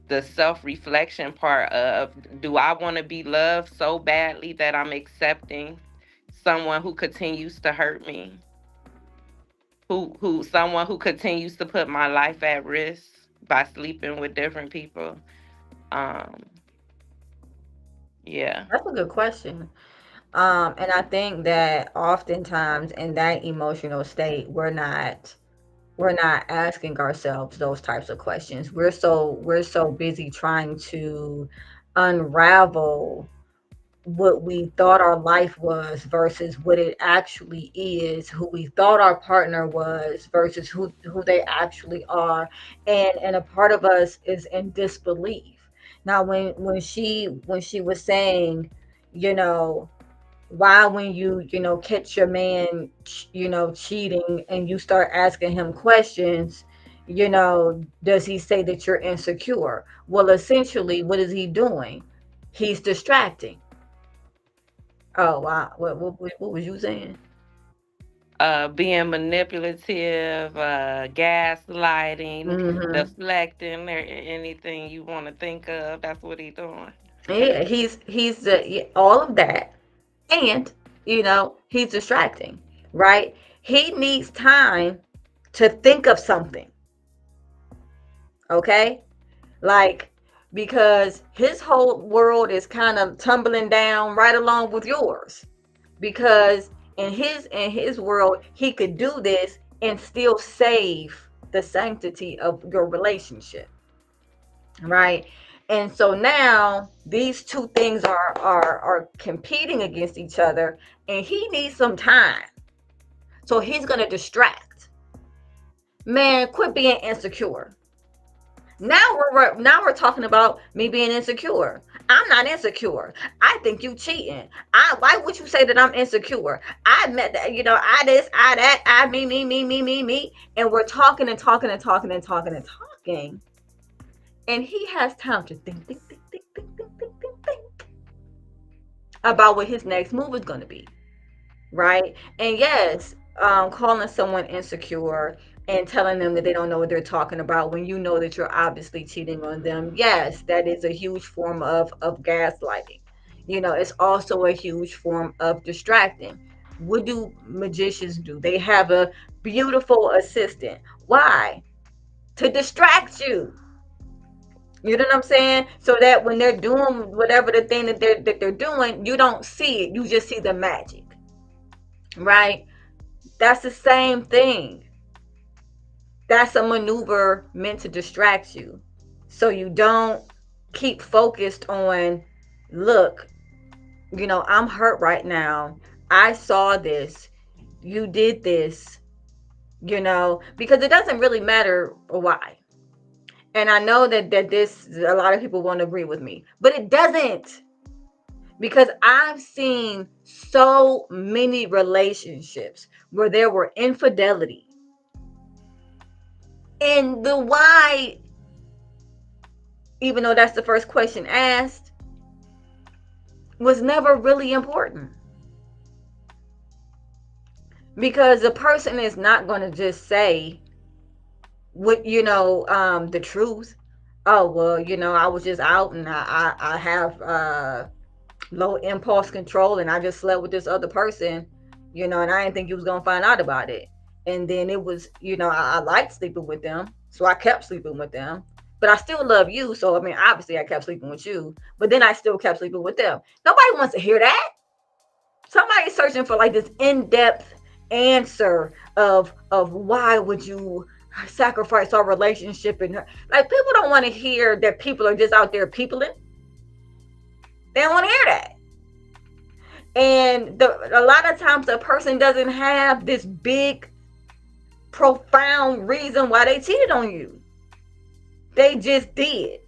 the self-reflection part of, do I want to be loved so badly that I'm accepting someone who continues to hurt me? Who Someone who continues to put my life at risk by sleeping with different people. Um, yeah. that's a good question. And I think that oftentimes in that emotional state, we're not asking ourselves those types of questions. We're so busy trying to unravel what we thought our life was versus what it actually is, who we thought our partner was versus who they actually are. And a part of us is in disbelief. Now when she was saying, you know, why when you catch your man cheating and you start asking him questions, does he say that you're insecure? Well, essentially, what is he doing? He's distracting. Oh, wow. What was you saying? Being manipulative, gaslighting, Hmm. deflecting, or anything you want to think of. That's what he's doing. Yeah, he's yeah, all of that, and he's distracting, right? He needs time to think of something, okay? Like, because his whole world is kind of tumbling down right along with yours. Because in his world, he could do this and still save the sanctity of your relationship, right? And so now these two things are competing against each other, and he needs some time. So he's gonna distract. Man, quit being insecure. Now we're talking about me being insecure. I'm not insecure. I think you cheating. Why would you say that I'm insecure? I met that, I this, I that, I me, and we're talking and talking and talking and talking and talking, and he has time to think about what his next move is going to be, right? And yes, calling someone insecure and telling them that they don't know what they're talking about when you know that you're obviously cheating on them, yes, that is a huge form of gaslighting. It's also a huge form of distracting. What do magicians do? They have a beautiful assistant. Why? To distract you. You know what I'm saying? So that when they're doing whatever the thing that they're doing, you don't see it. You just see the magic, right? That's the same thing. That's a maneuver meant to distract you. So you don't keep focused on, look, I'm hurt right now. I saw this. You did this, because it doesn't really matter why. And I know that this a lot of people won't agree with me, but it doesn't, because I've seen so many relationships where there were infidelity, and the why, even though that's the first question asked, was never really important, because the person is not going to just say what the truth. Oh, well, I was just out, and I have low impulse control, and I just slept with this other person, and I didn't think you was gonna find out about it. And then it was, I liked sleeping with them, so I kept sleeping with them. But I still love you, so I mean, obviously, I kept sleeping with you. But then I still kept sleeping with them. Nobody wants to hear that. Somebody's searching for like this in-depth answer of why would you sacrifice our relationship, and like, people don't want to hear that people are just out there peopling. They don't want to hear that. And a lot of times a person doesn't have this big, profound reason why they cheated on you. They just did.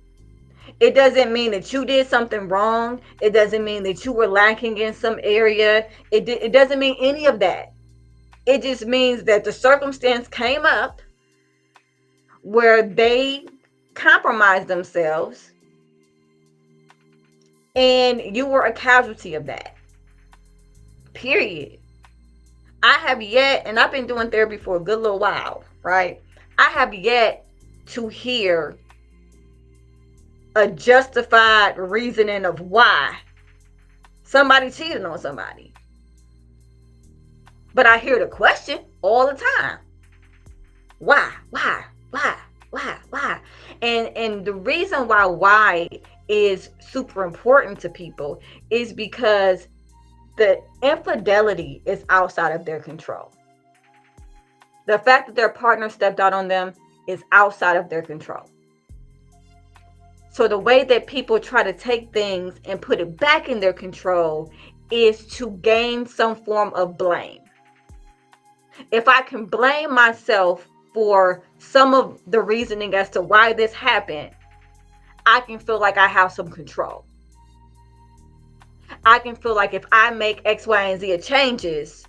It doesn't mean that you did something wrong. It doesn't mean that you were lacking in some area. It doesn't mean any of that. It just means that the circumstance came up where they compromised themselves, and you were a casualty of that. Period. I have yet, and I've been doing therapy for a good little while, right? I have yet to hear a justified reasoning of why somebody cheated on somebody. But I hear the question all the time. Why? Why? Why? Why? Why? And the reason why is super important to people is because the infidelity is outside of their control. The fact that their partner stepped out on them is outside of their control. So the way that people try to take things and put it back in their control is to gain some form of blame. If I can blame myself for some of the reasoning as to why this happened, I can feel like I have some control. I can feel like if I make X, Y, and Z changes,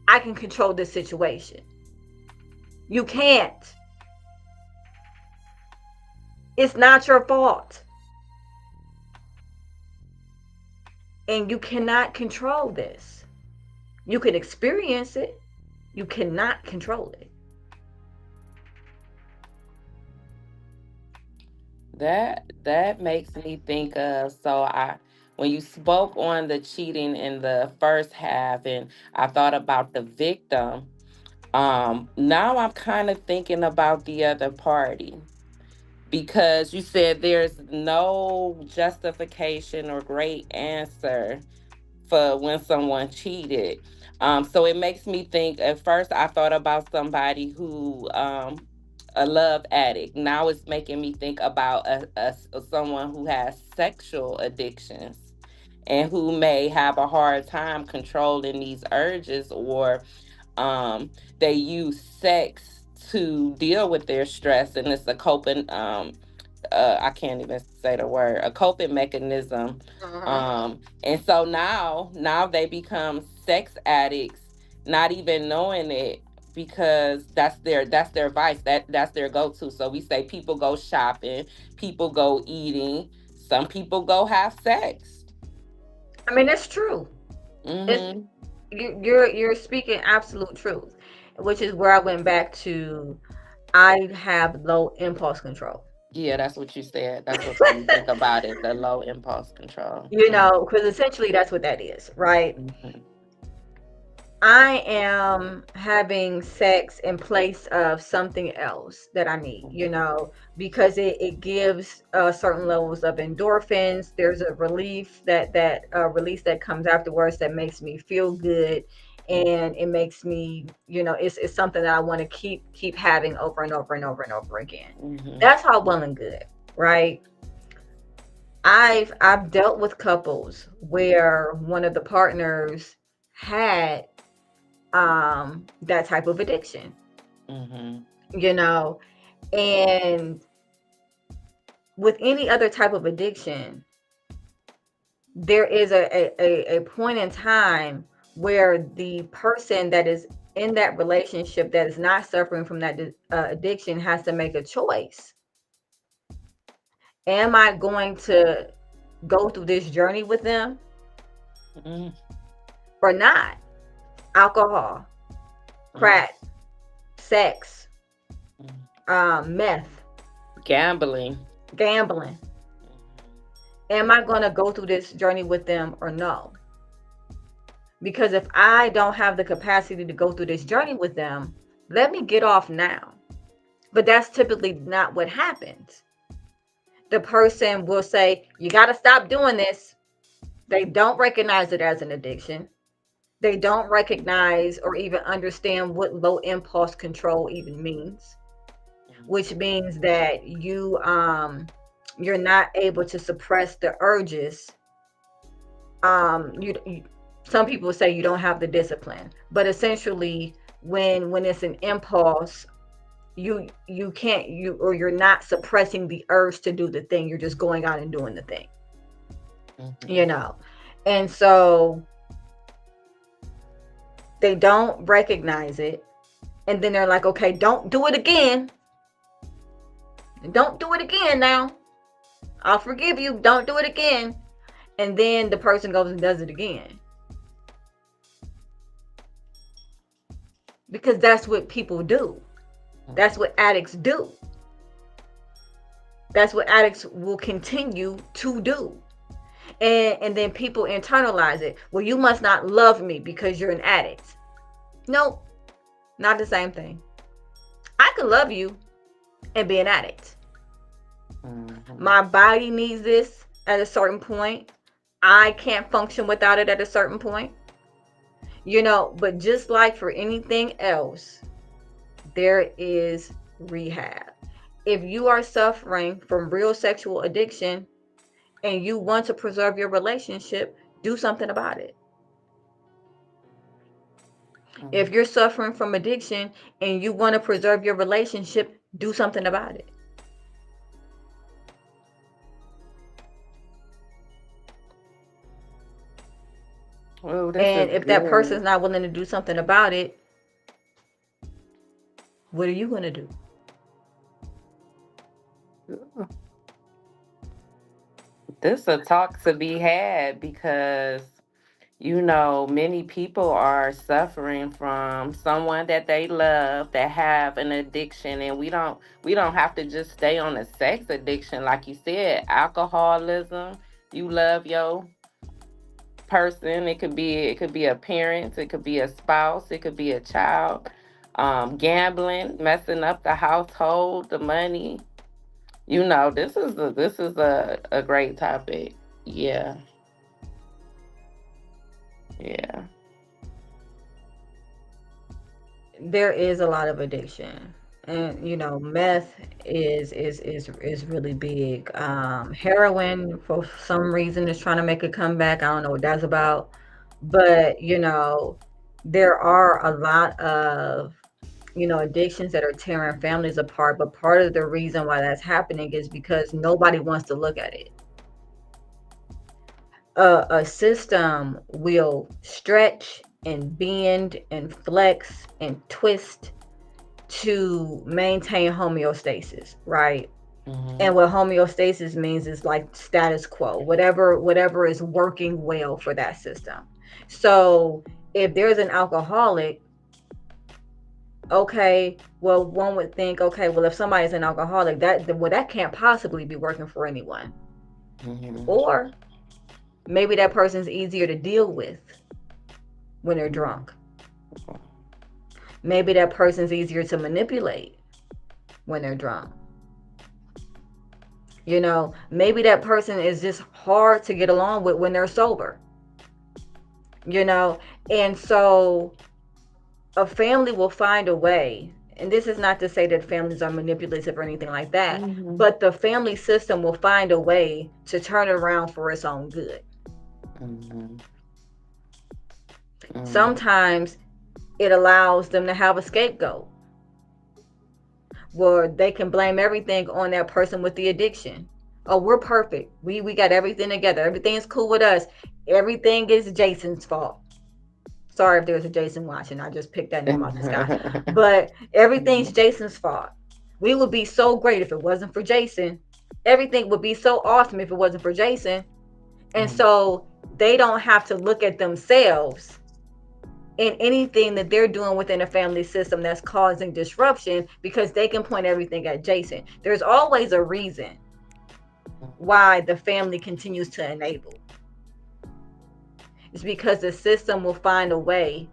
I can control this situation. You can't. It's not your fault. And you cannot control this. You can experience it. You cannot control it. That makes me think of, so I when you spoke on the cheating in the first half, and I thought about the victim. Now I'm kind of thinking about the other party, because you said there's no justification or great answer for when someone cheated. So it makes me think. At first, I thought about somebody who, a love addict. Now it's making me think about someone who has sexual addictions and who may have a hard time controlling these urges, or they use sex to deal with their stress, and it's a coping, I can't even say the word, a coping mechanism. Mm-hmm. And so now they become sex addicts, not even knowing it, because that's their vice, that's their go-to. So we say people go shopping, people go eating, some people go have sex. I mean, it's true. It's Mm-hmm. you're speaking absolute truth, which is where I went back to. I have low impulse control. Yeah, that's what you said. That's what made me think about it, the low impulse control. Because essentially that's what that is, right? Mm-hmm. I am having sex in place of something else that I need, because it gives certain levels of endorphins. There's a relief that release that comes afterwards that makes me feel good. and it makes me, it's something that I want to keep having over and over and over and over again. Mm-hmm. That's all well and good, right? I've dealt with couples where one of the partners had that type of addiction, Mm-hmm. you know, and with any other type of addiction, there is a point in time where the person that is in that relationship that is not suffering from that addiction has to make a choice. Am I going to go through this journey with them Mm-hmm. or not? Alcohol, crack, sex, meth, Gambling. gambling. Am I going to go through this journey with them or no? Because if I don't have the capacity to go through this journey with them, let me get off now. But that's typically not what happens. The person will say, you got to stop doing this. They don't recognize it as an addiction. They don't recognize or even understand what low impulse control even means, which means that you're not able to suppress the urges. You some people say you don't have the discipline, but essentially when it's an impulse, you can't, you're not suppressing the urge to do the thing, you're just going out and doing the thing, you know. And so they don't recognize it, and then they're like, okay, don't do it again, don't do it again now, I'll forgive you, don't do it again. And then the person goes and does it again, because that's what people do, that's what addicts do, that's what addicts will continue to do. And then people internalize it. Well, you must not love me because you're an addict. Nope, not the same thing. I can love you and be an addict. My body needs this at a certain point. I can't function without it at a certain point. But just like for anything else, there is rehab. If you are suffering from real sexual addiction and you want to preserve your relationship, do something about it. If you're suffering from addiction and you want to preserve your relationship, do something about it. Oh, this is And if that good. person's not willing to do something about it, what are you going to do? This is a talk to be had because many people are suffering from someone that they love that have an addiction, and we don't have to just stay on a sex addiction. Like you said, alcoholism. You love your person. It could be a parent, it could be a spouse, it could be a child. Gambling, messing up the household, the money. This is a great topic. Yeah. Yeah. There is a lot of addiction. And meth is really big. Heroin, for some reason, is trying to make a comeback. I don't know what that's about. But there are a lot of addictions that are tearing families apart. But part of the reason why that's happening is because nobody wants to look at it. A system will stretch and bend and flex and twist to maintain homeostasis, right? Hmm. And what homeostasis means is like status quo, whatever is working well for that system. So if there's an alcoholic, okay, well, one would think, okay, well, if somebody's an alcoholic, that can't possibly be working for anyone. Hmm. Or maybe that person's easier to deal with when they're drunk. Maybe that person's easier to manipulate when they're drunk. Maybe that person is just hard to get along with when they're sober. you know. And so a family will find a way, and this is not to say that families are manipulative or anything like that, Mm-hmm. but the family system will find a way to turn it around for its own good. Mm-hmm. Mm-hmm. Sometimes it allows them to have a scapegoat where they can blame everything on that person with the addiction. Oh, we're perfect. We got everything together. Everything's cool with us. Everything is Jason's fault. Sorry if there's a Jason watching. I just picked that name out the sky. But everything's Jason's fault. We would be so great if it wasn't for Jason. Everything would be so awesome if it wasn't for Jason. And so they don't have to look at themselves in anything that they're doing within a family system that's causing disruption because they can point everything at Jason. There's always a reason why the family continues to enable. It's because the system will find a way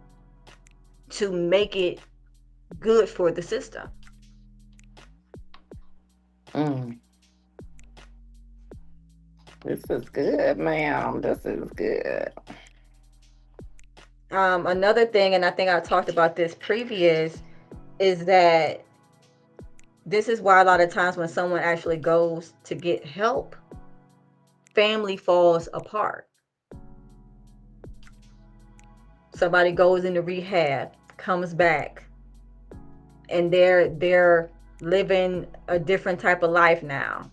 to make it good for the system. Mm. This is good, ma'am. This is good. Another thing, and I think I talked about this previous, is that this is why a lot of times when someone actually goes to get help, family falls apart. Somebody goes into rehab, comes back, and they're living a different type of life now.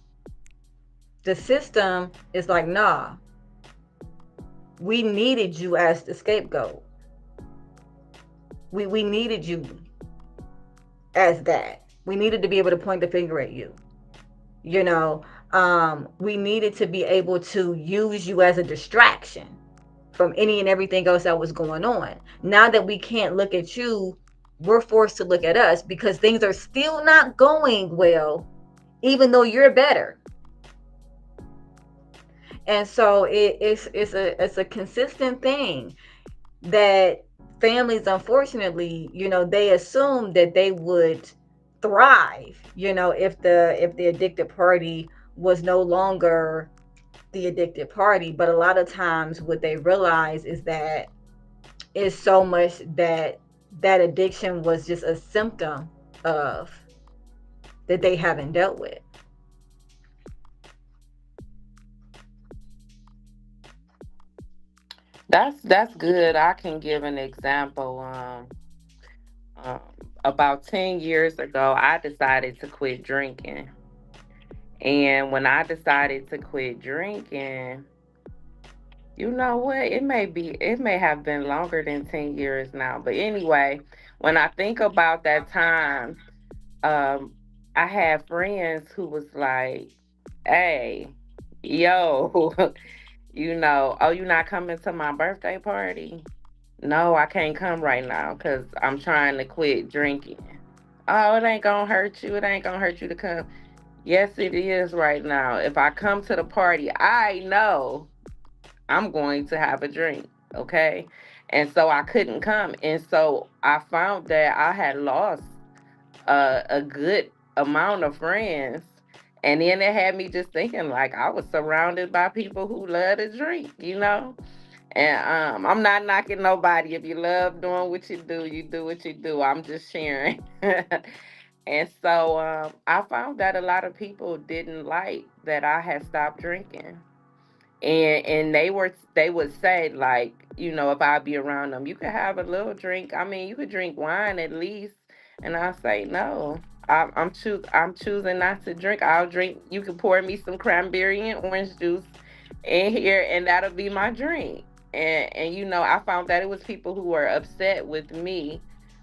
The system is like, nah, we needed you as the scapegoat. We needed you as that. We needed to be able to point the finger at you. You know, we needed to be able to use you as a distraction from any and everything else that was going on. Now that we can't look at you, we're forced to look at us because things are still not going well, even though you're better. And so it's a consistent thing that families, unfortunately, they assume that they would thrive, if the addicted party was no longer the addicted party. But a lot of times what they realize is that it's so much that that addiction was just a symptom of that they haven't dealt with. That's good. I can give an example. Um, about 10 years ago, I decided to quit drinking, and when I decided to quit drinking, you know what? It may have been longer than 10 years now. But anyway, when I think about that time, um, I had friends who was like, "Hey, yo." Oh, you not coming to my birthday party? No, I can't come right now because I'm trying to quit drinking. Oh, it ain't gonna hurt you. It ain't gonna hurt you to come. Yes, it is right now. If I come to the party, I know I'm going to have a drink. Okay. And so I couldn't come. And so I found that I had lost a good amount of friends. And then it had me just thinking like I was surrounded by people who love to drink. And I'm not knocking nobody. If you love doing what you do what you do. I'm just sharing. And so I found that a lot of people didn't like that I had stopped drinking. And they would say like, if I be around them, you could have a little drink. I mean, you could drink wine at least. And I say no. I'm choosing not to drink. I'll drink. You can pour me some cranberry and orange juice in here, and that'll be my drink. And I found that it was people who were upset with me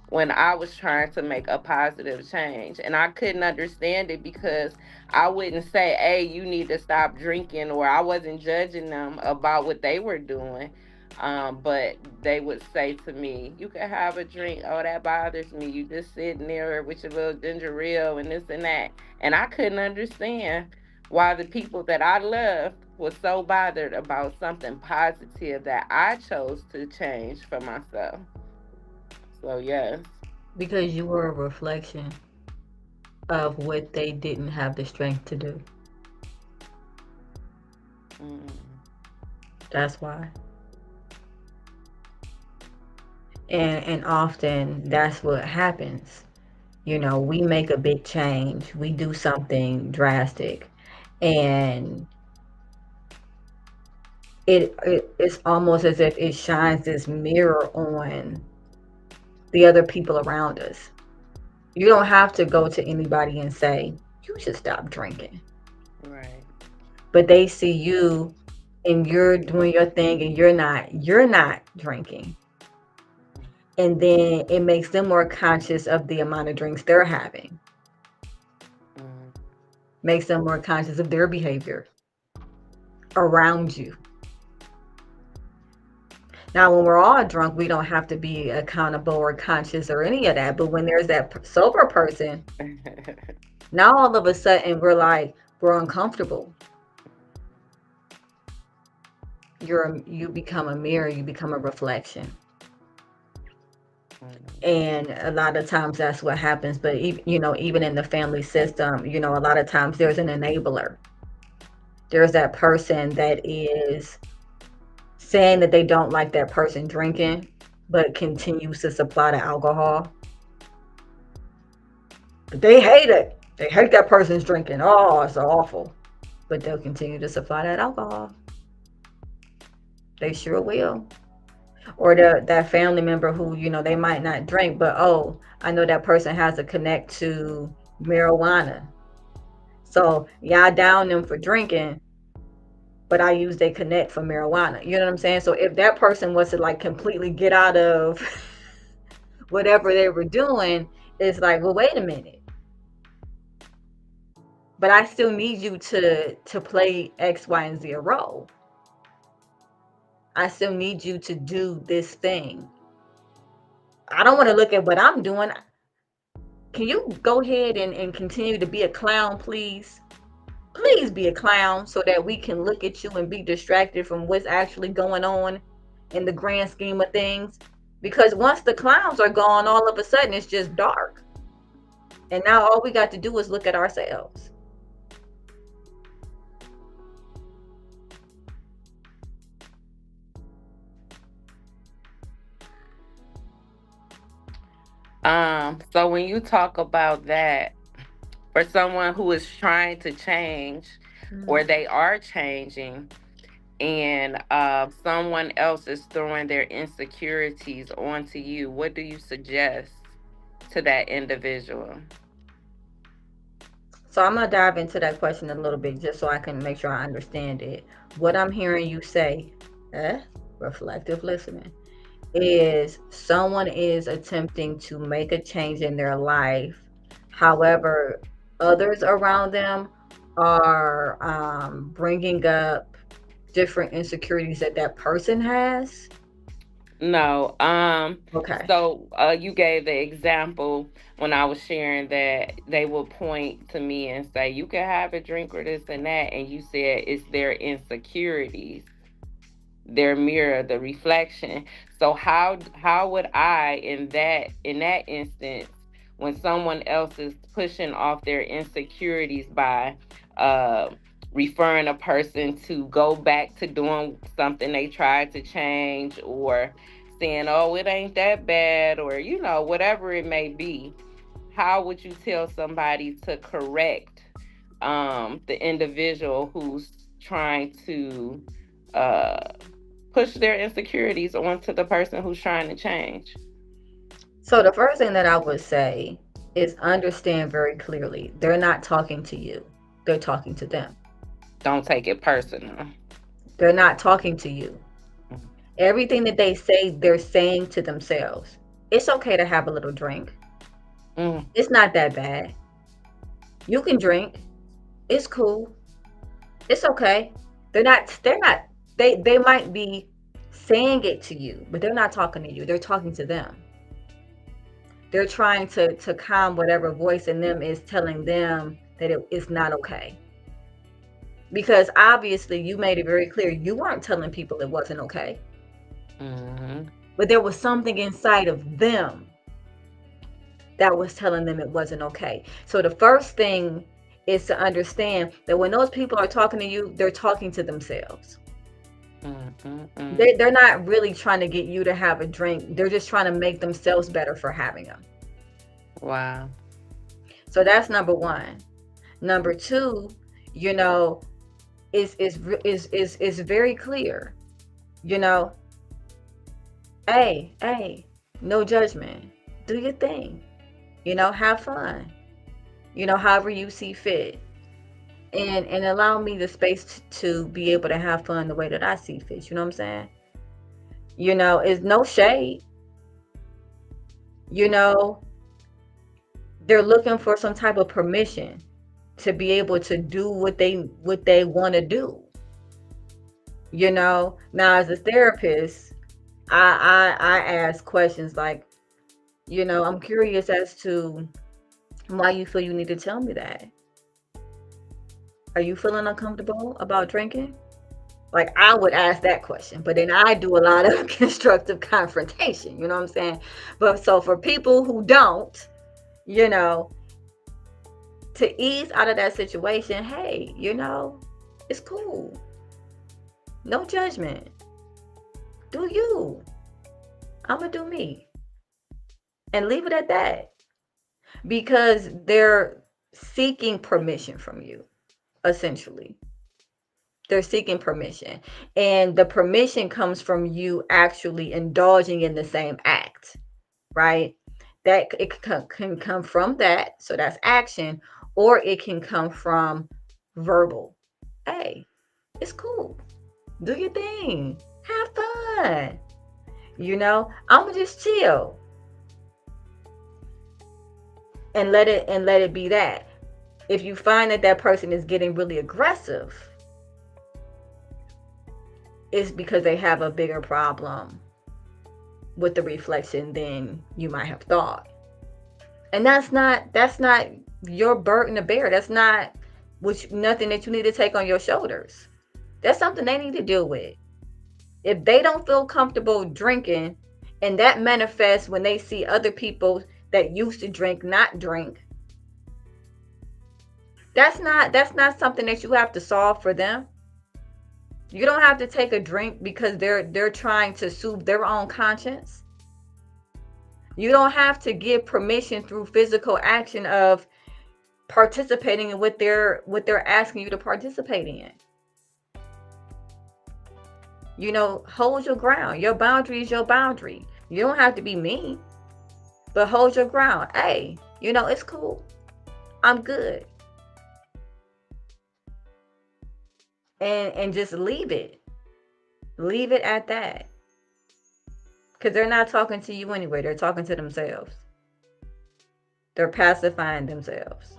when I was trying to make a positive change, and I couldn't understand it because I wouldn't say, "Hey, you need to stop drinking," or I wasn't judging them about what they were doing. But they would say to me, "You can have a drink. Oh, that bothers me. You just sitting there with your little ginger ale and this and that." And I couldn't understand why the people that I loved was so bothered about something positive that I chose to change for myself. So yes. Because you were a reflection of what they didn't have the strength to do. Mm. That's why. And often that's what happens. We make a big change, we do something drastic, and it's almost as if it shines this mirror on the other people around us. You don't have to go to anybody and say, you should stop drinking. Right. But they see you and you're doing your thing and you're not drinking. And then it makes them more conscious of the amount of drinks they're having, Mm. makes them more conscious of their behavior around you. Now, when we're all drunk, we don't have to be accountable or conscious or any of that. But when there's that sober person, now all of a sudden we're uncomfortable. You become a mirror, you become a reflection. And a lot of times that's what happens. But even in the family system, a lot of times there's an enabler. There's that person that is saying that they don't like that person drinking, but continues to supply the alcohol. But they hate it. They hate that person's drinking. Oh, it's awful. But they'll continue to supply that alcohol. They sure will. Or that family member who, they might not drink, but oh, I know that person has a connect to marijuana. So yeah, I down them for drinking, but I use they connect for marijuana. You know what I'm saying? So if that person was to like completely get out of whatever they were doing, it's like, well, wait a minute. But I still need you to play X, Y, and Z role. I still need you to do this thing. I don't want to look at what I'm doing. Can you go ahead and continue to be a clown, please? Please be a clown so that we can look at you and be distracted from what's actually going on in the grand scheme of things. Because once the clowns are gone, all of a sudden it's just dark. And now all we got to do is look at ourselves. So when you talk about that, for someone who is trying to change or Mm. they are changing, and someone else is throwing their insecurities onto you, what do you suggest to that individual? So I'm gonna dive into that question a little bit just so I can make sure I understand it. What I'm hearing you say, eh, reflective listening, is someone is attempting to make a change in their life. However, others around them are bringing up different insecurities that that person has. No. Okay. So you gave the example when I was sharing that they will point to me and say, "You can have a drink or this and that," and you said it's their insecurities, their mirror, the reflection. So how would I in that instance, when someone else is pushing off their insecurities by uh referring a person to go back to doing something they tried to change, or saying, "Oh, it ain't that bad," or whatever it may be, how would you tell somebody to correct the individual who's trying to uh push their insecurities onto the person who's trying to change? So the first thing that I would say is understand very clearly they're not talking to you, they're talking to them. Don't take it personal. They're not talking to you. Everything that they say, they're saying to themselves. It's okay to have a little drink. Mm, It's not that bad. You can drink. It's cool. It's okay. They're not they might be saying it to you, but they're not talking to you. They're talking to them. They're trying to calm whatever voice in them is telling them that it's not okay. Because obviously you made it very clear you weren't telling people it wasn't okay. mm-hmm. But there was something inside of them that was telling them it wasn't okay. So the first thing is to understand that when those people are talking to you, they're talking to themselves. Mm-mm-mm. They're not really trying to get you to have a drink. They're just trying to make themselves better for having them. Wow. So that's number one. Number two, you know, is very clear. You know, hey, no judgment. Do your thing. Have fun. However you see fit. And allow me the space to be able to have fun the way that I see fit. You know what I'm saying? It's no shade. You know, they're looking for some type of permission to be able to do what they want to do. Now as a therapist, I ask questions like, I'm curious as to why you feel you need to tell me that. Are you feeling uncomfortable about drinking? Like, I would ask that question, but then I do a lot of constructive confrontation. You know what I'm saying? But so for people who don't, you know, to ease out of that situation, hey, it's cool. No judgment. Do you? I'm gonna do me and leave it at that, because they're seeking permission from you, essentially. They're seeking permission, and the permission comes from you actually indulging in the same act, right? That it can come from that, so that's action, or it can come from verbal. Hey, it's cool. Do your thing. Have fun. I'ma just chill and let it be that. If you find that that person is getting really aggressive, it's because they have a bigger problem with the reflection than you might have thought. And that's not your burden to bear. That's not nothing that you need to take on your shoulders. That's something they need to deal with. If they don't feel comfortable drinking, and that manifests when they see other people that used to drink not drink, that's not something that you have to solve for them. You don't have to take a drink because they're trying to soothe their own conscience. You don't have to give permission through physical action of participating in what they're asking you to participate in. Hold your ground. Your boundary is your boundary. You don't have to be mean, but hold your ground. Hey, it's cool. I'm good. And just leave it. Leave it at that. Because they're not talking to you anyway. They're talking to themselves. They're pacifying themselves.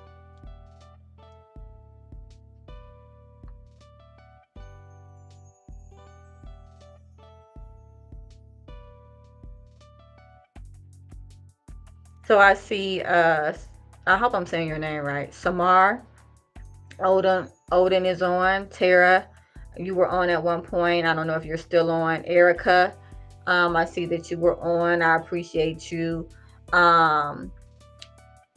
So I see, I hope I'm saying your name right. Samar, Odin is on. Tara, you were on at one point. I don't know if you're still on. Erica, I see that you were on. I appreciate you. Um,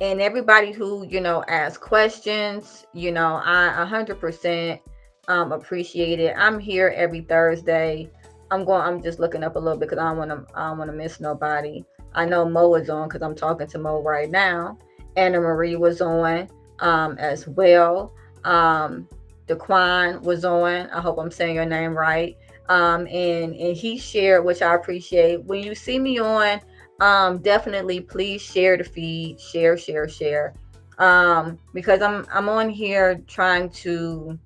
and everybody who asked questions, I 100% appreciate it. I'm here every Thursday. I'm just looking up a little bit because I don't want to miss nobody. I know Mo is on because I'm talking to Mo right now. Anna Marie was on as well. um Daquan was on. I hope I'm saying your name right. And he shared, which I appreciate. When you see me on, definitely please share the feed. Share. Because I'm on here trying to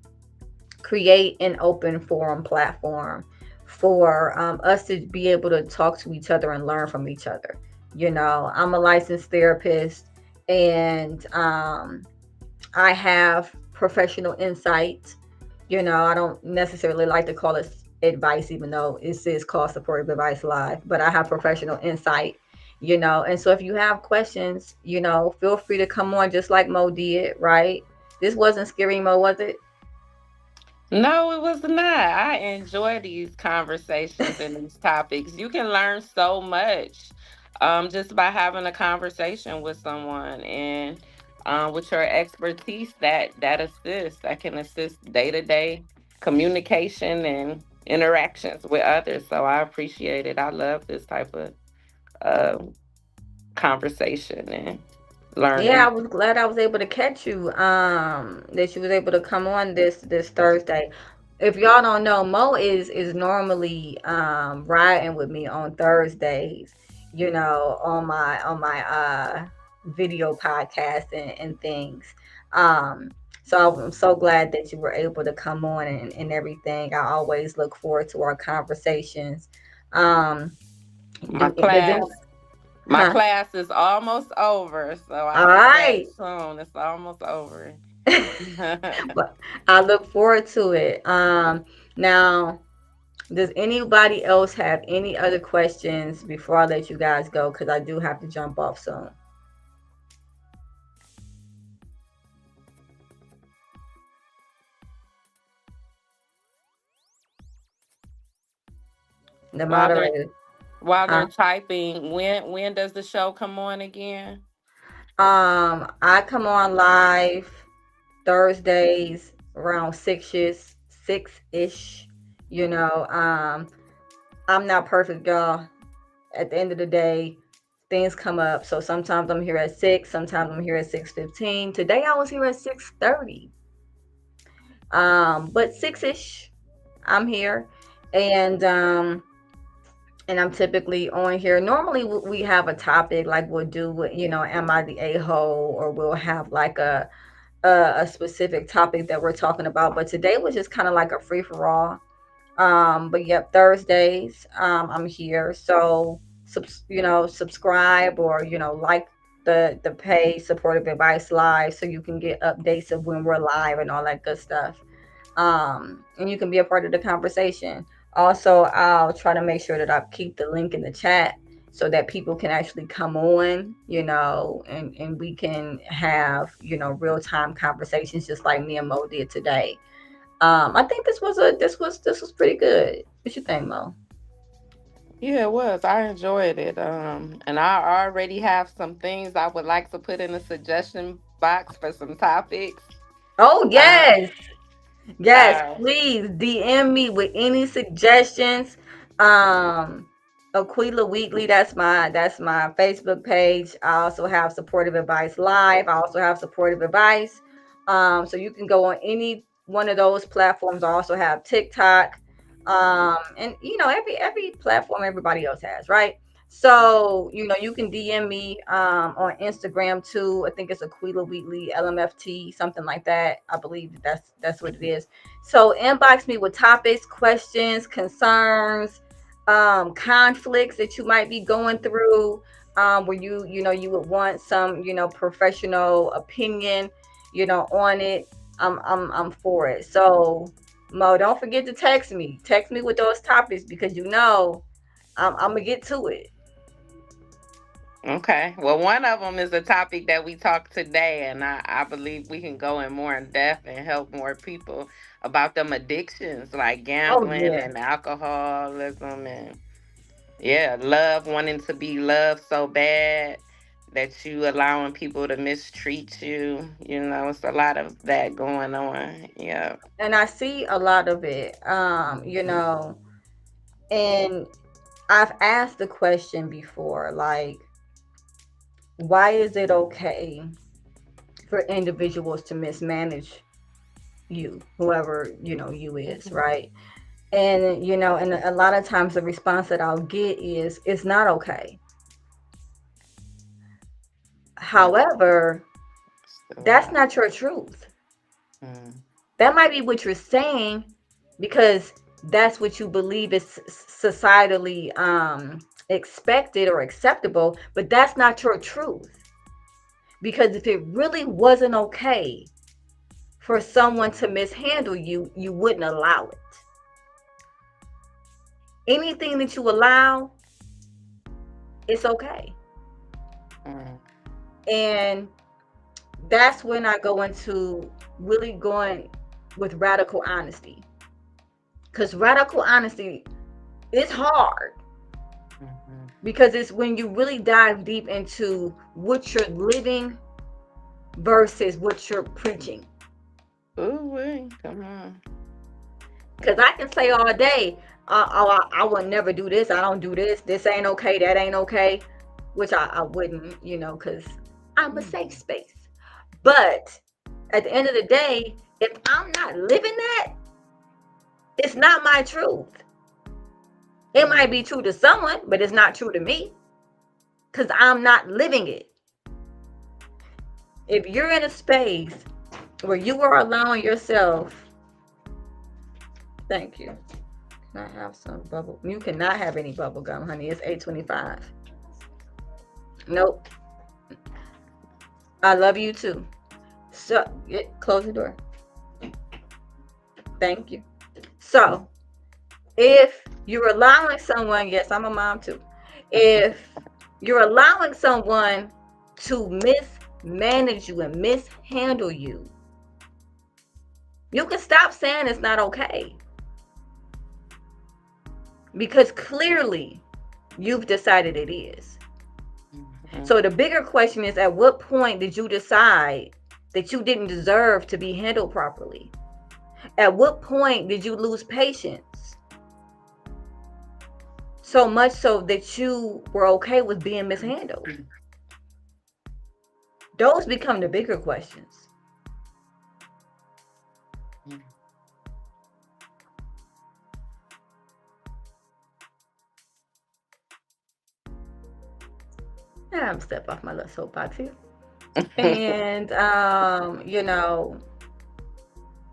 create an open forum platform for us to be able to talk to each other and learn from each other. I'm a licensed therapist, and I have professional insight. I don't necessarily like to call it advice, even though it says call supportive advice live, but I have professional insight. And so if you have questions, feel free to come on just like Mo did, right? This wasn't scary, Mo, was it? No, it was not. I enjoy these conversations and these topics. You can learn so much just by having a conversation with someone, and with your expertise that can assist day to day communication interactions with others. So I appreciate it. I love this type of uh, conversation and Yeah, I learning. was glad I was able to catch you. That you was able to come on this Thursday. If y'all don't know, Mo is normally riding with me on Thursdays, on my video podcast and things. Um, so I'm so glad that you were able to come on and everything. I always look forward to our conversations. Um, My does class, it, my huh? class is almost over, so All I'll be back right. soon. It's almost over. But I look forward to it. Now, does anybody else have any other questions before I let you guys go? Because I do have to jump off soon. The while they're moderator, while they're huh? typing, when does the show come on again? I come on live Thursdays around six ish. You know, I'm not perfect, y'all. At the end of the day, things come up. So sometimes I'm here at 6, sometimes I'm here at 6:15. Today I was here at 6:30. But 6ish, I'm here. And I'm typically on here. Normally we have a topic like we'll do, am I the a-hole, or we'll have like a specific topic that we're talking about. But today was just kind of like a free for all. But yep, Thursdays, I'm here. So, subscribe, or, like the pay supportive advice live, so you can get updates of when we're live and all that good stuff. And you can be a part of the conversation. Also, I'll try to make sure that I keep the link in the chat so that people can actually come on, and we can have, real time conversations just like me and Mo did today. I think this was pretty good. What you think, Mo? Yeah, it was. I enjoyed it. And I already have some things I would like to put in the suggestion box for some topics. Oh Uh, yes. Yes, uh, please DM me with any suggestions. Um, Aquila Weekly, that's my Facebook page. I also have Supportive Advice Live. I also have Supportive Advice. So you can go on any one of those platforms. I also have TikTok. And every platform everybody else has, right? So, you can DM me on Instagram too. I think it's Aquila Wheatley LMFT, something like that. I believe that's what it is. So inbox me with topics, questions, concerns, conflicts that you might be going through, where you would want some, professional opinion, on it. I'm for it. So Mo, don't forget to text me. Text me with those topics because I'm gonna get to it. okay. Well, one of them is a topic that we talked today, and I believe we can go in more in depth and help more people about them addictions like Oh gambling yeah. and alcoholism and yeah, love, wanting to be loved so bad that you allowing people to mistreat you. You know, it's a lot of that going on. Yeah. And I see a lot of it. And I've asked the question before, like, why is it okay for individuals to mismanage you, whoever, you is, Mhm. right? And a lot of times the response that I'll get is it's not okay. But However, still that's alive. not your truth. Mm. That might be what you're saying because that's what you believe is societally expected or acceptable, but that's not your truth. Because if it really wasn't okay for someone to mishandle you, you wouldn't allow it. Anything that you allow, it's okay. Mm. And that's when I go into really going with radical honesty. Because radical honesty is hard, Mhm. because it's when you really dive deep into what you're living versus what you're preaching. Ooh, wee, come on. Because I can say all day, oh, I would never do this. I don't do this. This ain't okay. That ain't okay. Which I wouldn't, because I'm a safe space. But at the end of the day, if I'm not living that, it's not my truth. It might be true to someone, but it's not true to me because I'm not living it. If you're in a space where you are allowing yourself, thank you. Can I have some bubble? You cannot have any bubble gum, honey. It's 8:25. Nope. I love you too. So, close the door. Thank you. So, if you're allowing someone, yes, I'm a mom too. If you're allowing someone to mismanage you and mishandle you, you can stop saying it's not okay. Because clearly you've decided it is. So the bigger question is, at what point did you decide that you didn't deserve to be handled properly? At what point did you lose patience? So much so that you were okay with being mishandled. Those become the bigger questions. I'm step off my little soapbox here. And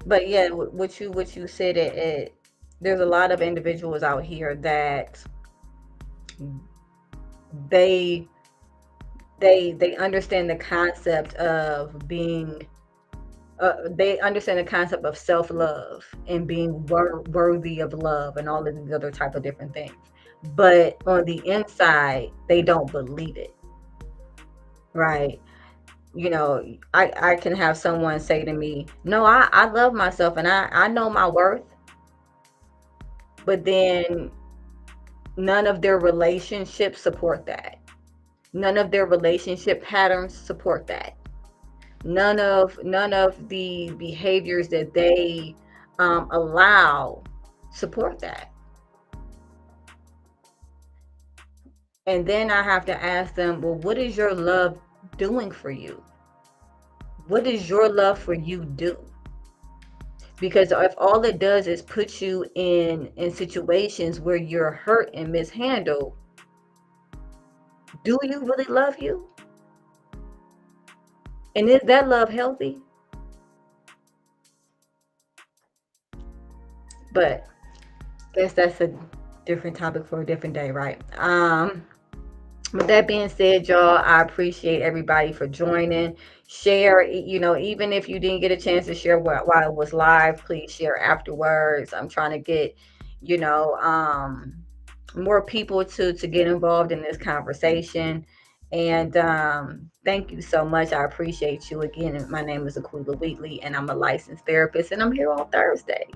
but yeah, what you said, there's a lot of individuals out here that they they understand the concept of being they understand the concept of self-love and being worthy of love and all of these other type of different things, but on the inside they don't believe it, right? I can have someone say to me, no, I love myself and I know my worth, but then none of their relationships support that. None of their relationship patterns support that. None of the behaviors that they allow support that. And then I have to ask them, well, what is your love doing for you? What does your love for you do? Because if all it does is put you in situations where you're hurt and mishandled, do you really love you? And is that love healthy? But I guess that's a different topic for a different day, right? With that being said, y'all, I appreciate everybody for joining. Share, even if you didn't get a chance to share while it was live, please share afterwards. I'm trying to get, you know, more people to get involved in this conversation. And thank you so much. I appreciate you again. My name is Aquila Wheatley, and I'm a licensed therapist, and I'm here on Thursdays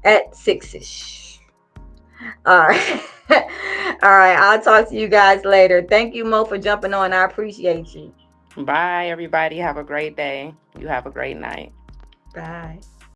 at 6ish. All right. All right. I'll talk to you guys later. Thank you, Mo, for jumping on. I appreciate you. Bye, everybody. Have a great day. You have a great night. Bye.